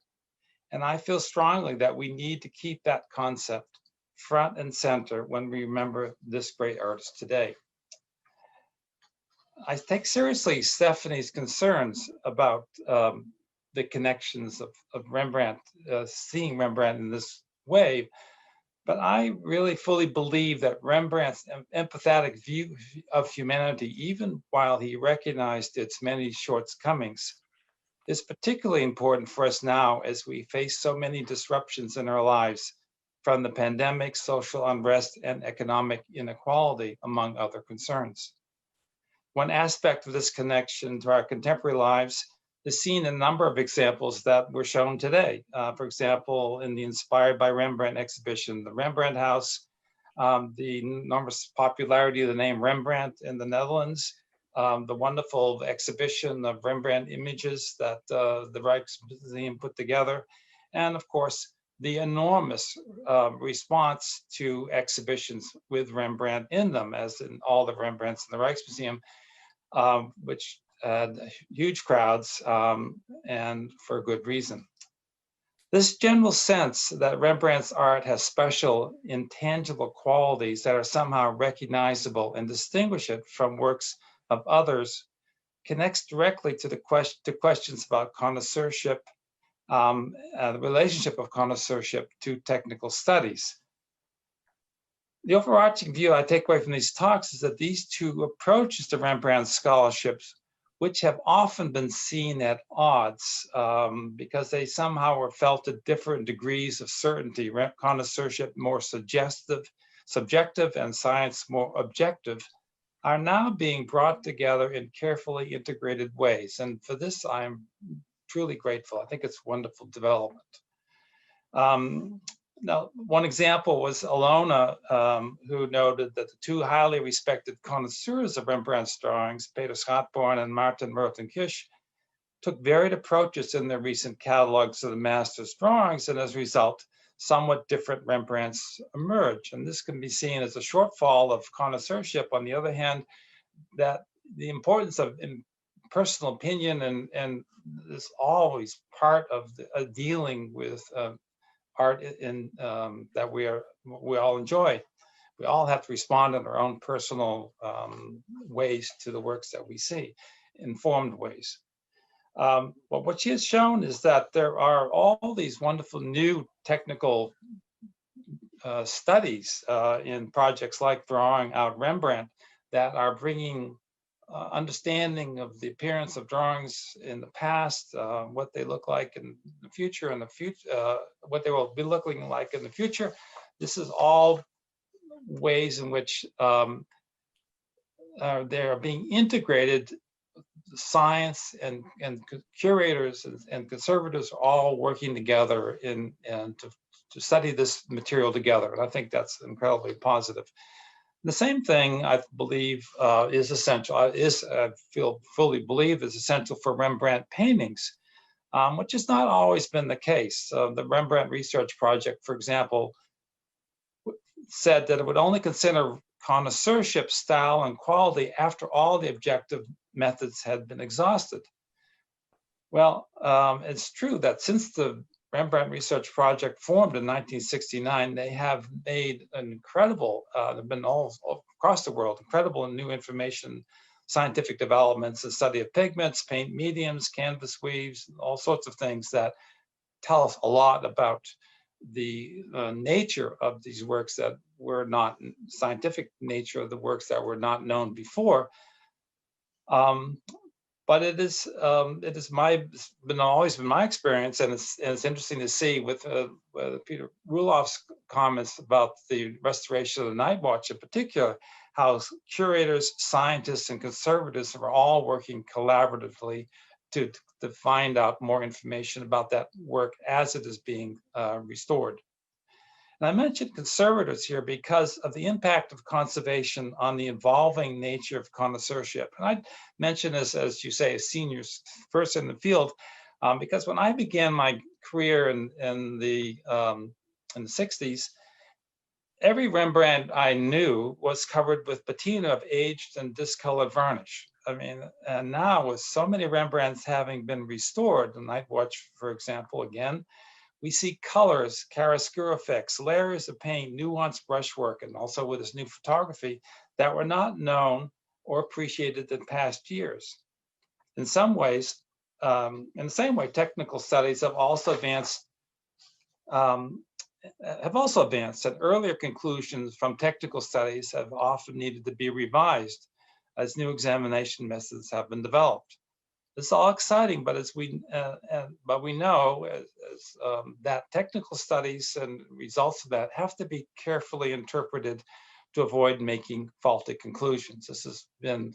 S4: And I feel strongly that we need to keep that concept front and center when we remember this great artist today. I take seriously Stephanie's concerns about the connections of Rembrandt, seeing Rembrandt in this way, but I really fully believe that Rembrandt's empathetic view of humanity, even while he recognized its many shortcomings, is particularly important for us now as we face so many disruptions in our lives, from the pandemic, social unrest, and economic inequality, among other concerns. One aspect of this connection to our contemporary lives is seen in a number of examples that were shown today. For example, in the Inspired by Rembrandt exhibition, the Rembrandt House, the enormous popularity of the name Rembrandt in the Netherlands, the wonderful exhibition of Rembrandt images that the Rijksmuseum put together, and of course, the enormous response to exhibitions with Rembrandt in them, as in all the Rembrandts in the Rijksmuseum, which had huge crowds, and for good reason. This general sense that Rembrandt's art has special, intangible qualities that are somehow recognizable and distinguish it from works of others connects directly to the questions about connoisseurship, the relationship of connoisseurship to technical studies. The overarching view I take away from these talks is that these two approaches to Rembrandt's scholarships, which have often been seen at odds because they somehow were felt at different degrees of certainty, connoisseurship more subjective and science more objective, are now being brought together in carefully integrated ways. And for this, I'm truly grateful. I think it's wonderful development. Now, one example was Alona, who noted that the two highly respected connoisseurs of Rembrandt's drawings, Peter Schatborn and Martin Merton-Kisch, took varied approaches in their recent catalogs of the master's drawings, and as a result, somewhat different Rembrandts emerge. And this can be seen as a shortfall of connoisseurship. On the other hand, that the importance of personal opinion and is always part of dealing with art in that we all enjoy. We all have to respond in our own personal ways to the works that we see, informed ways. But what she has shown is that there are all these wonderful new technical studies in projects like Drawing Out Rembrandt that are bringing understanding of the appearance of drawings in the past, what they look like in the future, what they will be looking like in the future. This is all ways in which they are being integrated. Science and curators and conservators are all working together to study this material together. And I think that's incredibly positive. The same thing I believe is essential, I feel fully believe is essential for Rembrandt paintings, which has not always been the case. The Rembrandt Research Project, for example, said that it would only consider connoisseurship, style, and quality after all the objective methods had been exhausted. Well, it's true that since the Rembrandt Research Project formed in 1969, they have made an incredible, they've been all across the world, incredible and new information, scientific developments, the study of pigments, paint mediums, canvas weaves, all sorts of things that tell us a lot about the nature of these works that were not, scientific nature of the works that were not known before. But it is always been my experience, and it's interesting to see with Peter Ruloff's comments about the restoration of the Night Watch in particular, how curators, scientists, and conservators are all working collaboratively to find out more information about that work as it is being restored. And I mentioned conservators here because of the impact of conservation on the evolving nature of connoisseurship. And I mention this, as you say, a senior person in the field, because when I began my career in the 60s, every Rembrandt I knew was covered with patina of aged and discolored varnish. I mean, and now with so many Rembrandts having been restored, the Night Watch, for example, again, we see colors, chiaroscuro effects, layers of paint, nuanced brushwork, and also with this new photography that were not known or appreciated in past years. In some ways, in the same way, technical studies have also advanced, and earlier conclusions from technical studies have often needed to be revised as new examination methods have been developed. It's all exciting, but we know that technical studies and results of that have to be carefully interpreted to avoid making faulty conclusions. This has been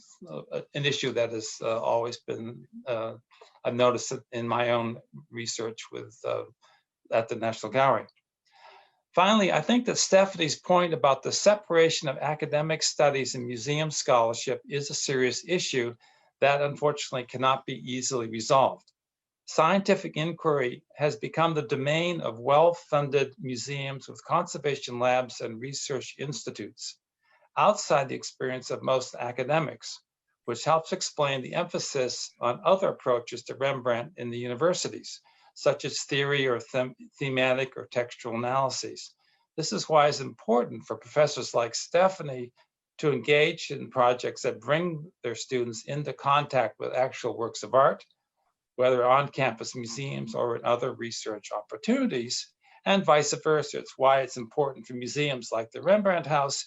S4: an issue that has always been, I've noticed it in my own research at the National Gallery. Finally, I think that Stephanie's point about the separation of academic studies and museum scholarship is a serious issue that unfortunately cannot be easily resolved. Scientific inquiry has become the domain of well-funded museums with conservation labs and research institutes, outside the experience of most academics, which helps explain the emphasis on other approaches to Rembrandt in the universities, such as theory or thematic or textual analyses. This is why it's important for professors like Stephanie to engage in projects that bring their students into contact with actual works of art, whether on-campus museums or in other research opportunities, and vice versa. It's why it's important for museums like the Rembrandt House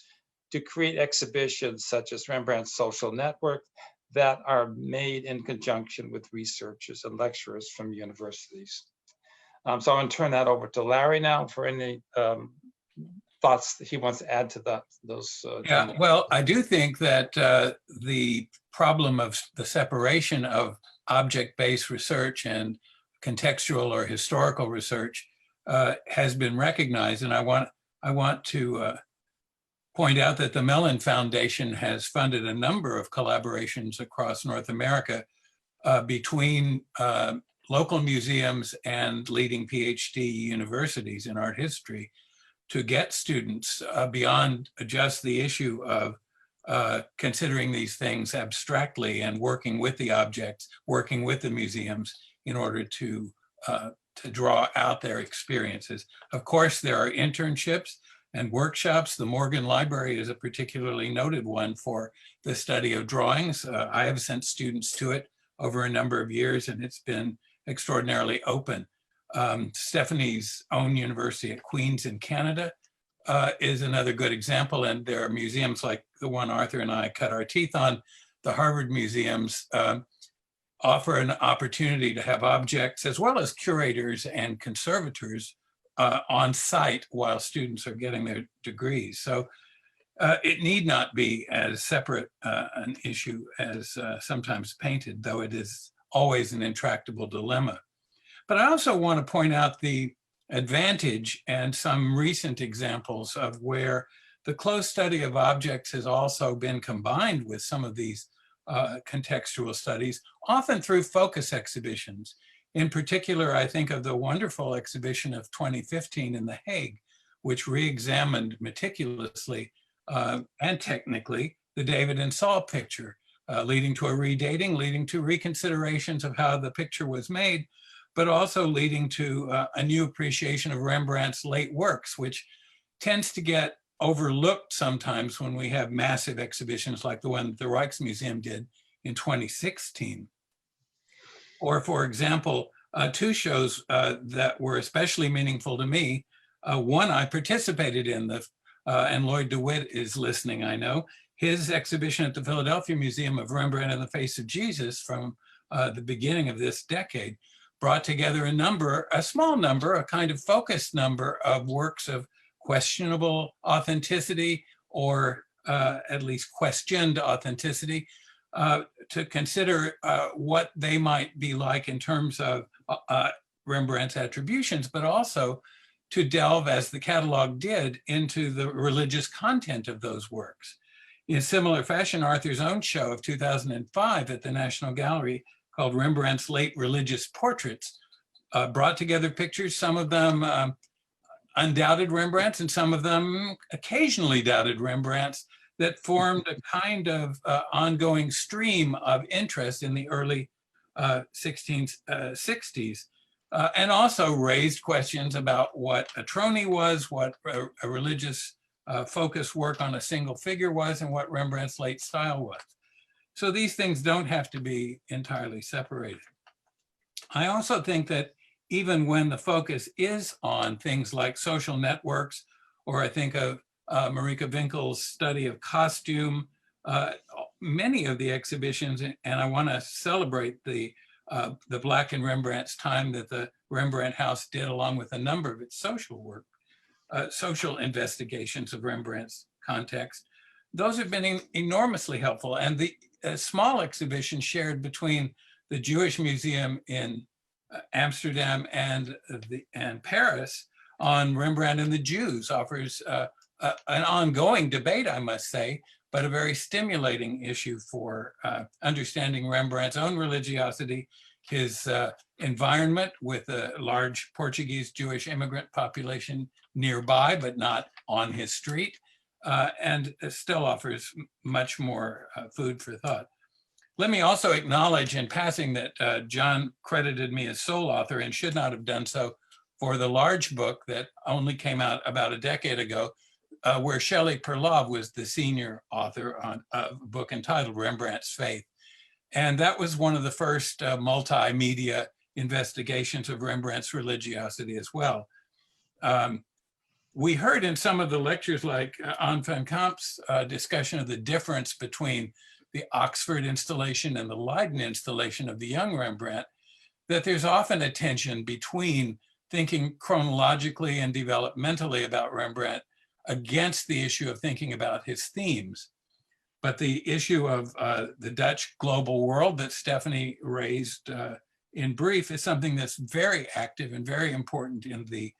S4: to create exhibitions such as Rembrandt's Social Network that are made in conjunction with researchers and lecturers from universities. So I'm going to turn that over to Larry now for any thoughts that he wants to add to those.
S5: Yeah,
S4: gentlemen.
S5: well, I do think that the problem of the separation of object-based research and contextual or historical research has been recognized, and I want to point out that the Mellon Foundation has funded a number of collaborations across North America between local museums and leading PhD universities in art history to get students beyond just the issue of considering these things abstractly and working with the objects, working with the museums in order to draw out their experiences. Of course, there are internships and workshops. The Morgan Library is a particularly noted one for the study of drawings. I have sent students to it over a number of years, and it's been extraordinarily open. Stephanie's own university at Queen's in Canada is another good example, and there are museums like the one Arthur and I cut our teeth on. The Harvard museums offer an opportunity to have objects as well as curators and conservators on site while students are getting their degrees. So it need not be as separate an issue as sometimes painted, though it is always an intractable dilemma. But I also want to point out the advantage and some recent examples of where the close study of objects has also been combined with some of these contextual studies, often through focus exhibitions. In particular, I think of the wonderful exhibition of 2015 in The Hague, which re-examined meticulously and technically the David and Saul picture, leading to a redating, leading to reconsiderations of how the picture was made, but also leading to a new appreciation of Rembrandt's late works, which tends to get overlooked sometimes when we have massive exhibitions like the one that the Rijksmuseum did in 2016. Or for example, two shows that were especially meaningful to me. One I participated in, and Lloyd DeWitt is listening, I know, his exhibition at the Philadelphia Museum of Rembrandt and the Face of Jesus from the beginning of this decade brought together a small number, a kind of focused number of works of questionable authenticity or at least questioned authenticity to consider what they might be like in terms of Rembrandt's attributions, but also to delve, as the catalog did, into the religious content of those works. In similar fashion, Arthur's own show of 2005 at the National Gallery called Rembrandt's Late Religious Portraits brought together pictures, some of them undoubted Rembrandts and some of them occasionally doubted Rembrandts, that formed a kind of ongoing stream of interest in the early 1660s, and also raised questions about what a trony was, what a religious focus work on a single figure was, and what Rembrandt's late style was. So these things don't have to be entirely separated. I also think that even when the focus is on things like social networks, or I think of Marika Winkel's study of costume, many of the exhibitions, and I want to celebrate the Black in Rembrandt's time that the Rembrandt House did, along with a number of its social work, social investigations of Rembrandt's context. Those have been enormously helpful. And the small exhibition shared between the Jewish Museum in Amsterdam and Paris on Rembrandt and the Jews offers an ongoing debate, I must say, but a very stimulating issue for understanding Rembrandt's own religiosity, his environment with a large Portuguese Jewish immigrant population nearby, but not on his street, and still offers much more food for thought. Let me also acknowledge in passing that John credited me as sole author and should not have done so for the large book that only came out about a decade ago, where Shelley Perlov was the senior author on a book entitled Rembrandt's Faith. And that was one of the first multimedia investigations of Rembrandt's religiosity as well. We heard in some of the lectures, like Anne van Kamp's discussion of the difference between the Oxford installation and the Leiden installation of the young Rembrandt, that there's often a tension between thinking chronologically and developmentally about Rembrandt against the issue of thinking about his themes. But the issue of the Dutch global world that Stephanie raised in brief is something that's very active and very important in the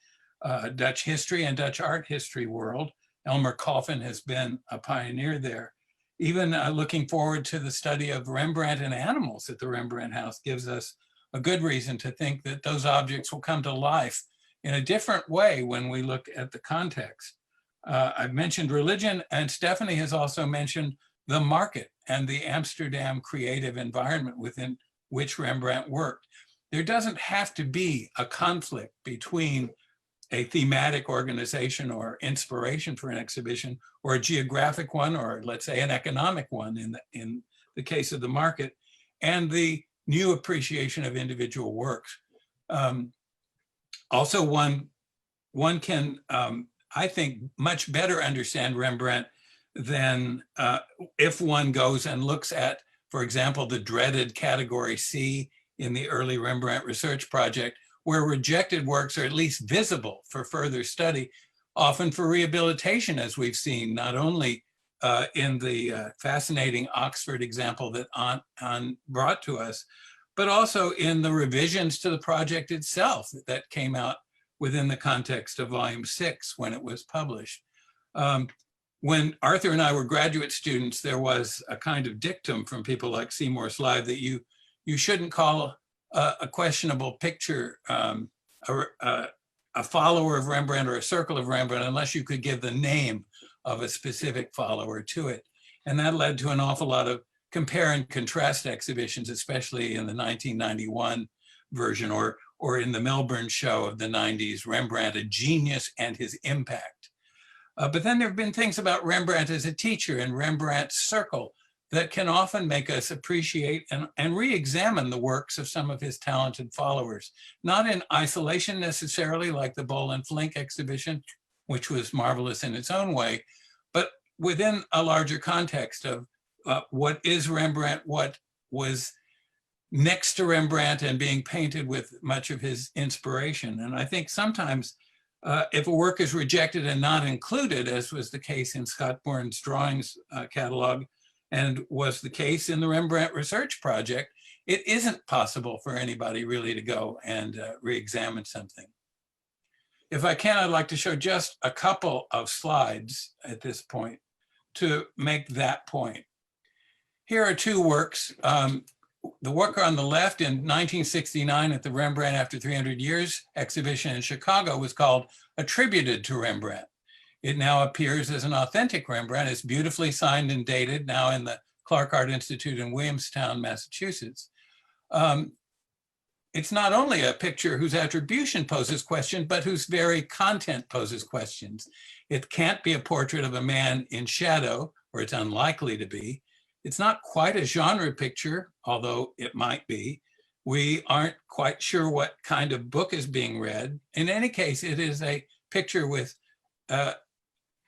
S5: Dutch history and Dutch art history world. Elmer Coffin has been a pioneer there. Even looking forward to the study of Rembrandt and animals at the Rembrandt House gives us a good reason to think that those objects will come to life in a different way when we look at the context. I've mentioned religion, and Stephanie has also mentioned the market and the Amsterdam creative environment within which Rembrandt worked. There doesn't have to be a conflict between a thematic organization or inspiration for an exhibition, or a geographic one, or let's say an economic one in the case of the market, and the new appreciation of individual works. Also, one can, I think, much better understand Rembrandt than if one goes and looks at, for example, the dreaded category C in the early Rembrandt research project, where rejected works are at least visible for further study, often for rehabilitation, as we've seen, not only in the fascinating Oxford example that Anne brought to us, but also in the revisions to the project itself that came out within the context of volume 6 when it was published. When Arthur and I were graduate students, there was a kind of dictum from people like Seymour Slive that you shouldn't call a questionable picture a follower of Rembrandt or a circle of Rembrandt unless you could give the name of a specific follower to it. And that led to an awful lot of compare and contrast exhibitions, especially in the 1991 version or in the Melbourne show of the 90s, Rembrandt, a Genius and His Impact. But then there have been things about Rembrandt as a teacher and Rembrandt's circle that can often make us appreciate and re-examine the works of some of his talented followers, not in isolation necessarily like the Boll and Flink exhibition, which was marvelous in its own way, but within a larger context of what is Rembrandt, what was next to Rembrandt and being painted with much of his inspiration. And I think sometimes if a work is rejected and not included, as was the case in Scott Bourne's drawings catalog, and was the case in the Rembrandt Research Project, it isn't possible for anybody really to go and re-examine something. If I can, I'd like to show just a couple of slides at this point to make that point. Here are two works. The work on the left in 1969 at the Rembrandt After 300 Years exhibition in Chicago was called Attributed to Rembrandt. It now appears as an authentic Rembrandt. It's beautifully signed and dated, now in the Clark Art Institute in Williamstown, Massachusetts. It's not only a picture whose attribution poses questions, but whose very content poses questions. It can't be a portrait of a man in shadow, or it's unlikely to be. It's not quite a genre picture, although it might be. We aren't quite sure what kind of book is being read. In any case, it is a picture with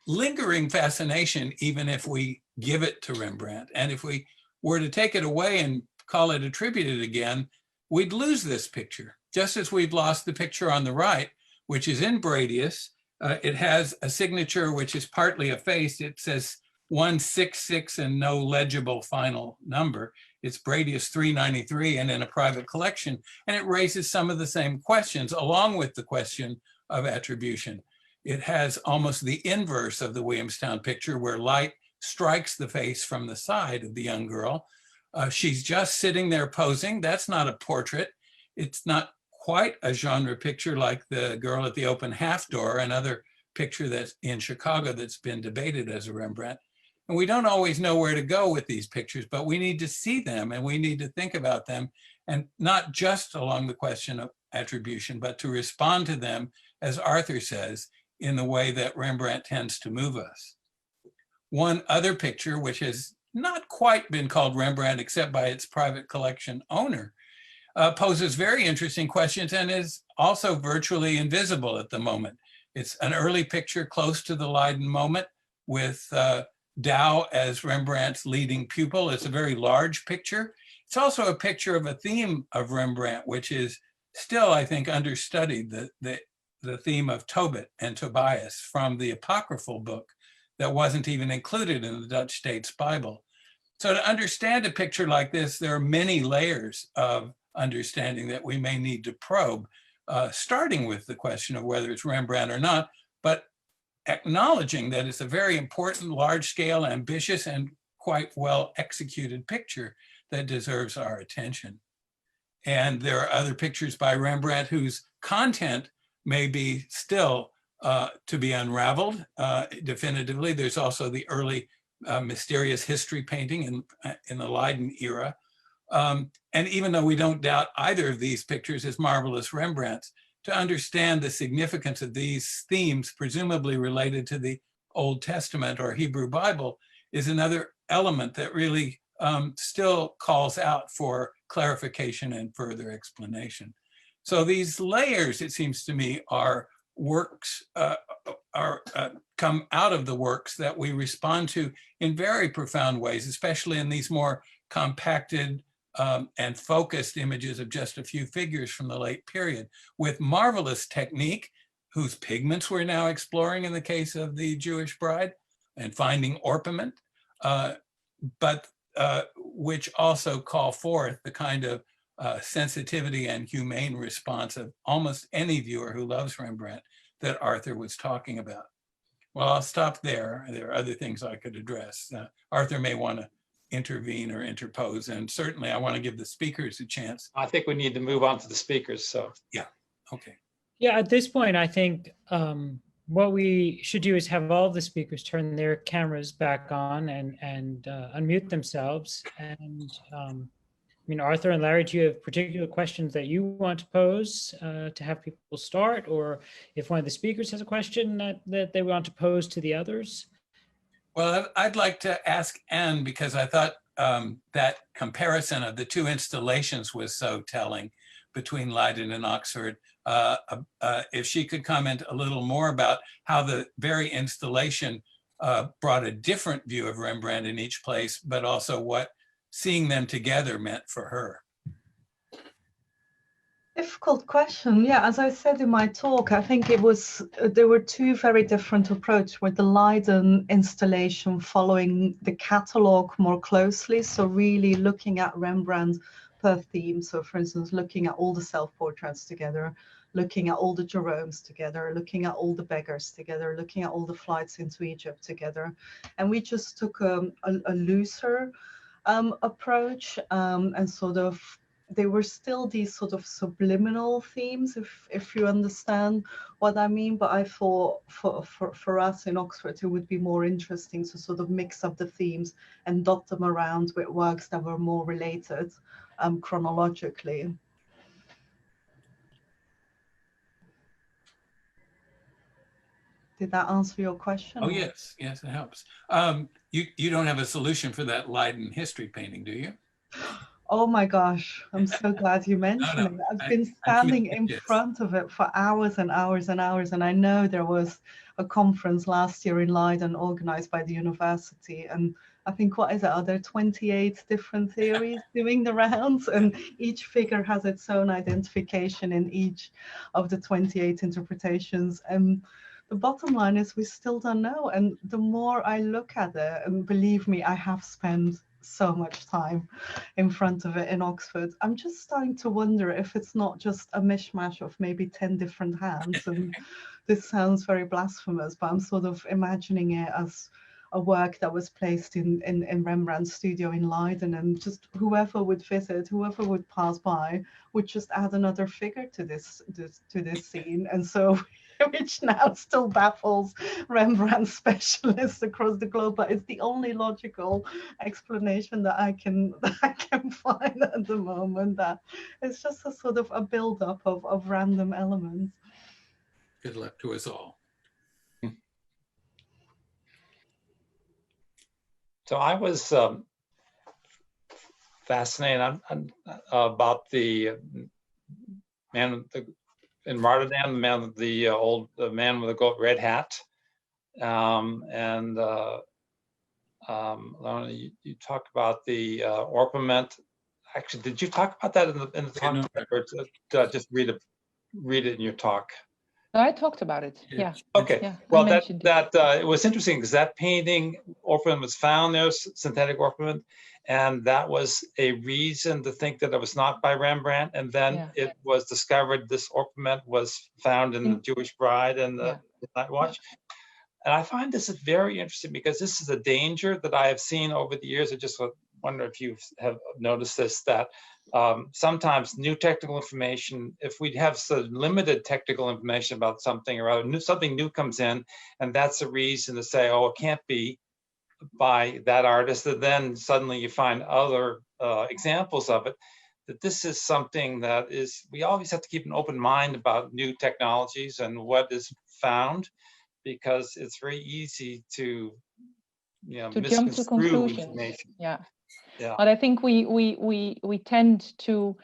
S5: lingering fascination, even if we give it to Rembrandt. And if we were to take it away and call it attributed again, we'd lose this picture, just as we've lost the picture on the right, which is in Bradius. It has a signature which is partly effaced. It says 166 and no legible final number. It's Bradius 393 and in a private collection. And it raises some of the same questions along with the question of attribution. It has almost the inverse of the Williamstown picture where light strikes the face from the side of the young girl. She's just sitting there posing. That's not a portrait. It's not quite a genre picture like the girl at the open half door, another picture that's in Chicago that's been debated as a Rembrandt. And we don't always know where to go with these pictures, but we need to see them and we need to think about them, and not just along the question of attribution, but to respond to them, as Arthur says, in the way that Rembrandt tends to move us. One other picture, which has not quite been called Rembrandt except by its private collection owner, poses very interesting questions and is also virtually invisible at the moment. It's an early picture close to the Leiden moment with Douw as Rembrandt's leading pupil. It's a very large picture. It's also a picture of a theme of Rembrandt, which is still, I think, understudied, the the theme of Tobit and Tobias from the apocryphal book that wasn't even included in the Dutch State's Bible. So to understand a picture like this, there are many layers of understanding that we may need to probe, starting with the question of whether it's Rembrandt or not, but acknowledging that it's a very important, large-scale, ambitious, and quite well executed picture that deserves our attention. And there are other pictures by Rembrandt whose content may be still to be unraveled definitively. There's also the early mysterious history painting in the Leiden era. And even though we don't doubt either of these pictures as marvelous Rembrandts, to understand the significance of these themes, presumably related to the Old Testament or Hebrew Bible, is another element that really still calls out for clarification and further explanation. So these layers, it seems to me, are works, come out of the works that we respond to in very profound ways, especially in these more compacted and focused images of just a few figures from the late period, with marvelous technique, whose pigments we're now exploring in the case of the Jewish bride, and finding orpiment, but which also call forth the kind of sensitivity and humane response of almost any viewer who loves Rembrandt that Arthur was talking about. Well, I'll stop there. There are other things I could address. Arthur may want to intervene or interpose, and certainly I want to give the speakers a chance.
S4: I think we need to move on to the speakers, so.
S5: Yeah, okay.
S1: Yeah, at this point, I think what we should do is have all of the speakers turn their cameras back on and unmute themselves. And I mean, Arthur and Larry, do you have particular questions that you want to pose to have people start? Or if one of the speakers has a question that they want to pose to the others?
S5: Well, I'd like to ask Anne, because I thought that comparison of the two installations was so telling between Leiden and Oxford. If she could comment a little more about how the very installation brought a different view of Rembrandt in each place, but also what seeing them together meant for her.
S6: Difficult question. Yeah, as I said in my talk, I think there were two very different approaches, with the Leiden installation following the catalogue more closely. So really looking at Rembrandt per theme. So for instance, looking at all the self-portraits together, looking at all the Jeromes together, looking at all the beggars together, looking at all the flights into Egypt together. And we just took a looser approach and sort of, they were still these sort of subliminal themes, if you understand what I mean. But I thought for us in Oxford, it would be more interesting to sort of mix up the themes and dot them around with works that were more related chronologically. Did that answer your question?
S5: Oh, yes, yes, it helps. You don't have a solution for that Leiden history painting, do you?
S6: Oh my gosh, I'm so glad you mentioned it. I've been standing in front of it for hours and hours and hours. And I know there was a conference last year in Leiden organized by the university. And I think, what is it? Are there 28 different theories doing the rounds? And each figure has its own identification in each of the 28 interpretations. And the bottom line is we still don't know. And the more I look at it, and believe me, I have spent so much time in front of it in Oxford, I'm just starting to wonder if it's not just a mishmash of maybe 10 different hands. And this sounds very blasphemous, but I'm sort of imagining it as a work that was placed in Rembrandt's studio in Leiden, and just whoever would visit, whoever would pass by, would just add another figure to this scene. And so which now still baffles Rembrandt specialists across the globe, but it's the only logical explanation that I can find at the moment. That it's just a sort of a build-up of random elements.
S5: Good luck to us all.
S4: So I was fascinated about the man in Rotterdam, the man with the red hat, and Lorna, you talk about the orpiment. Actually, did you talk about that in the talk, or just read it in your talk?
S2: I talked about it. Yeah.
S4: Okay,
S2: Yeah.
S4: well,
S2: I
S4: that
S2: mentioned it.
S4: that it was interesting because that painting orpiment was found there, synthetic orpiment, and that was a reason to think that it was not by Rembrandt. And then
S2: Yeah.
S4: it was discovered this orpiment was found in the Jewish Bride and the Night Watch. And I find this is very interesting because this is a danger that I have seen over the years. I just wonder if you have noticed this, that sometimes new technical information, if we have some limited technical information about something or other, something new comes in, and that's a reason to say, oh, it can't be by that artist. And then suddenly you find other examples of it. That this is something that is, we always have to keep an open mind about new technologies and what is found, because it's very easy to
S2: jump to conclusions.
S4: Information.
S2: Yeah.
S4: Yeah.
S2: But I think we tend to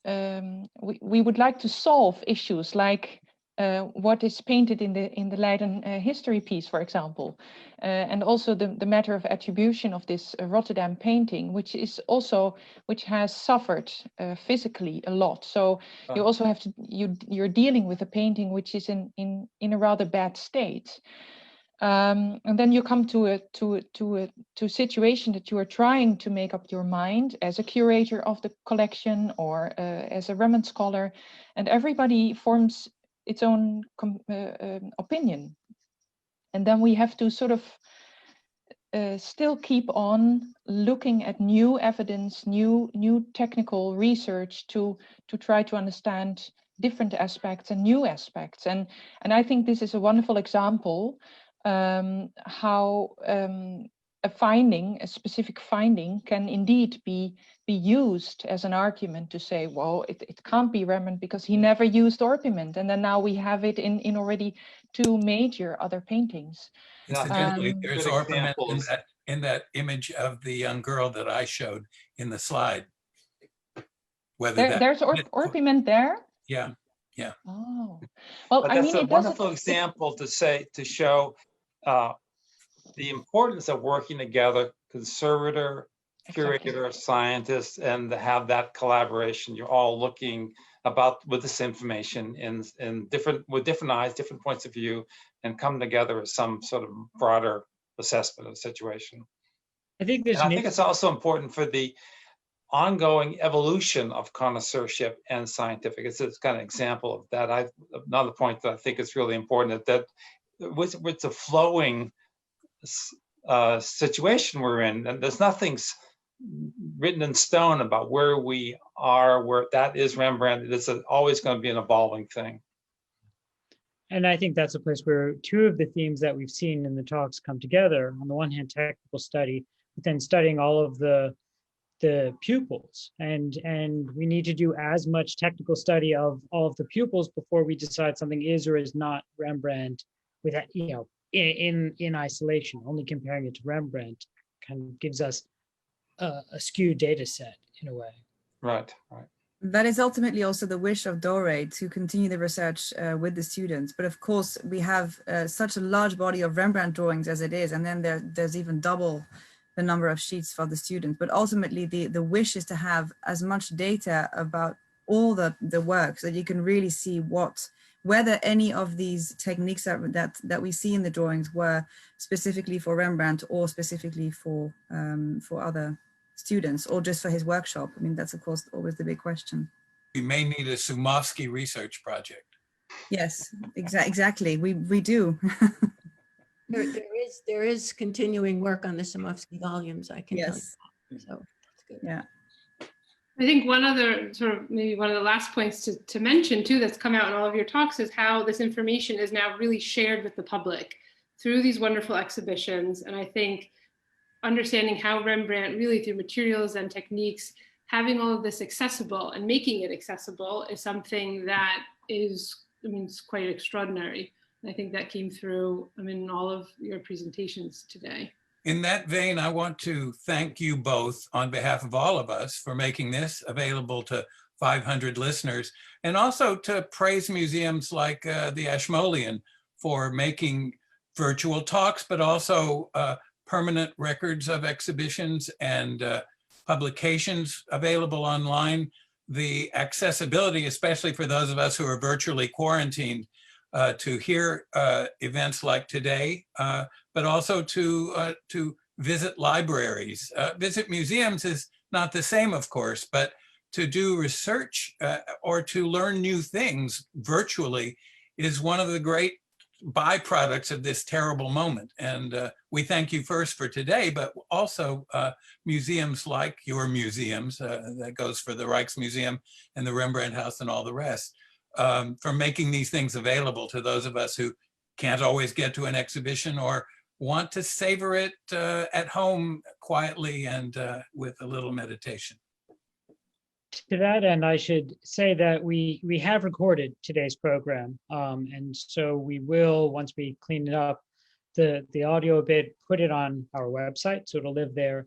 S2: we would like to solve issues like what is painted in the Leiden history piece, for example, and also the matter of attribution of this Rotterdam painting, which has suffered physically a lot. So you also have to you're dealing with a painting which is in a rather bad state. And then you come to a situation that you are trying to make up your mind as a curator of the collection or as a Rembrandt scholar, and everybody forms its own opinion. And then we have to sort of still keep on looking at new evidence, new technical research to try to understand different aspects and new aspects. And I think this is a wonderful example how a specific finding can indeed be used as an argument to say, well, it can't be Rembrandt because he never used orpiment, and then now we have it in already 2 major other paintings.
S5: Incidentally, there's orpiment in that image of the young girl that I showed in the slide.
S2: There's orpiment there?
S5: Yeah. Yeah.
S2: Oh, well,
S4: but that's a wonderful example to show the importance of working together, conservator, curator, scientist, and to have that collaboration. You're all looking with this information with different eyes, different points of view, and come together with some sort of broader assessment of the situation.
S1: I think
S4: it's also important for the ongoing evolution of connoisseurship and scientific. It's kind of example of that. Another point that I think is really important, that with the flowing situation we're in, and there's nothing written in stone about where we are, where that is Rembrandt. It's always going to be an evolving thing.
S1: And I think that's a place where 2 of the themes that we've seen in the talks come together. On the one hand, technical study, but then studying all of the pupils, and we need to do as much technical study of all of the pupils before we decide something is or is not Rembrandt, with in isolation. Only comparing it to Rembrandt kind of gives us a skewed data set in a way.
S4: Right.
S7: That is ultimately also the wish of Dore, to continue the research with the students. But of course, we have such a large body of Rembrandt drawings as it is, and then there's even double the number of sheets for the students. But ultimately, the wish is to have as much data about all the work so that you can really see whether any of these techniques that we see in the drawings were specifically for Rembrandt or specifically for other students, or just for his workshop. I mean, that's of course always the big question.
S5: We may need a Sumovsky research project.
S7: Yes, exactly. We do.
S3: There is continuing work on the Sumovsky volumes, I can tell you. So that's good.
S7: Yeah.
S8: I think one other maybe one of the last points to mention too that's come out in all of your talks is how this information is now really shared with the public through these wonderful exhibitions. And I think understanding how Rembrandt really through materials and techniques, having all of this accessible and making it accessible is something that is, it's quite extraordinary. And I think that came through in all of your presentations today.
S5: In that vein, I want to thank you both on behalf of all of us for making this available to 500 listeners, and also to praise museums like the Ashmolean for making virtual talks, but also permanent records of exhibitions and publications available online. The accessibility, especially for those of us who are virtually quarantined, to hear events like today, but also to visit libraries. Visit museums is not the same, of course, but to do research or to learn new things virtually is one of the great byproducts of this terrible moment. And we thank you first for today, but also museums like your museums, that goes for the Rijksmuseum and the Rembrandt House and all the rest, for making these things available to those of us who can't always get to an exhibition or want to savor it at home quietly and with a little meditation.
S1: To that end, I should say that we have recorded today's program, and so we will, once we clean it up, the audio a bit, put it on our website, so it'll live there.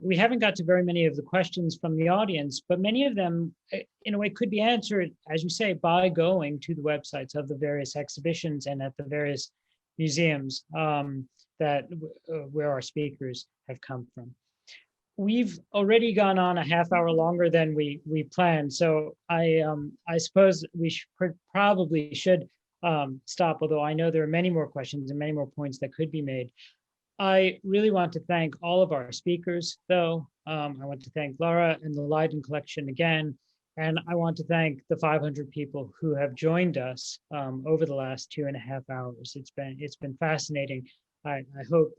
S1: We haven't got to very many of the questions from the audience, but many of them, in a way, could be answered, as you say, by going to the websites of the various exhibitions and at the various museums where our speakers have come from. We've already gone on a half hour longer than we planned, so I suppose we probably should stop, although I know there are many more questions and many more points that could be made. I really want to thank all of our speakers, though. I want to thank Laura and the Leiden Collection again, and I want to thank the 500 people who have joined us over the last 2.5 hours. It's been fascinating. I hope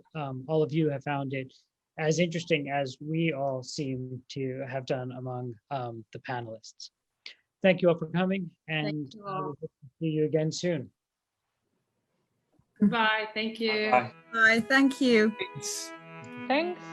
S1: all of you have found it as interesting as we all seem to have done among the panelists. Thank you all for coming, and I will hope to see you again soon.
S8: Bye. Thank you.
S4: Bye.
S7: Bye. Thank you.
S2: Thanks.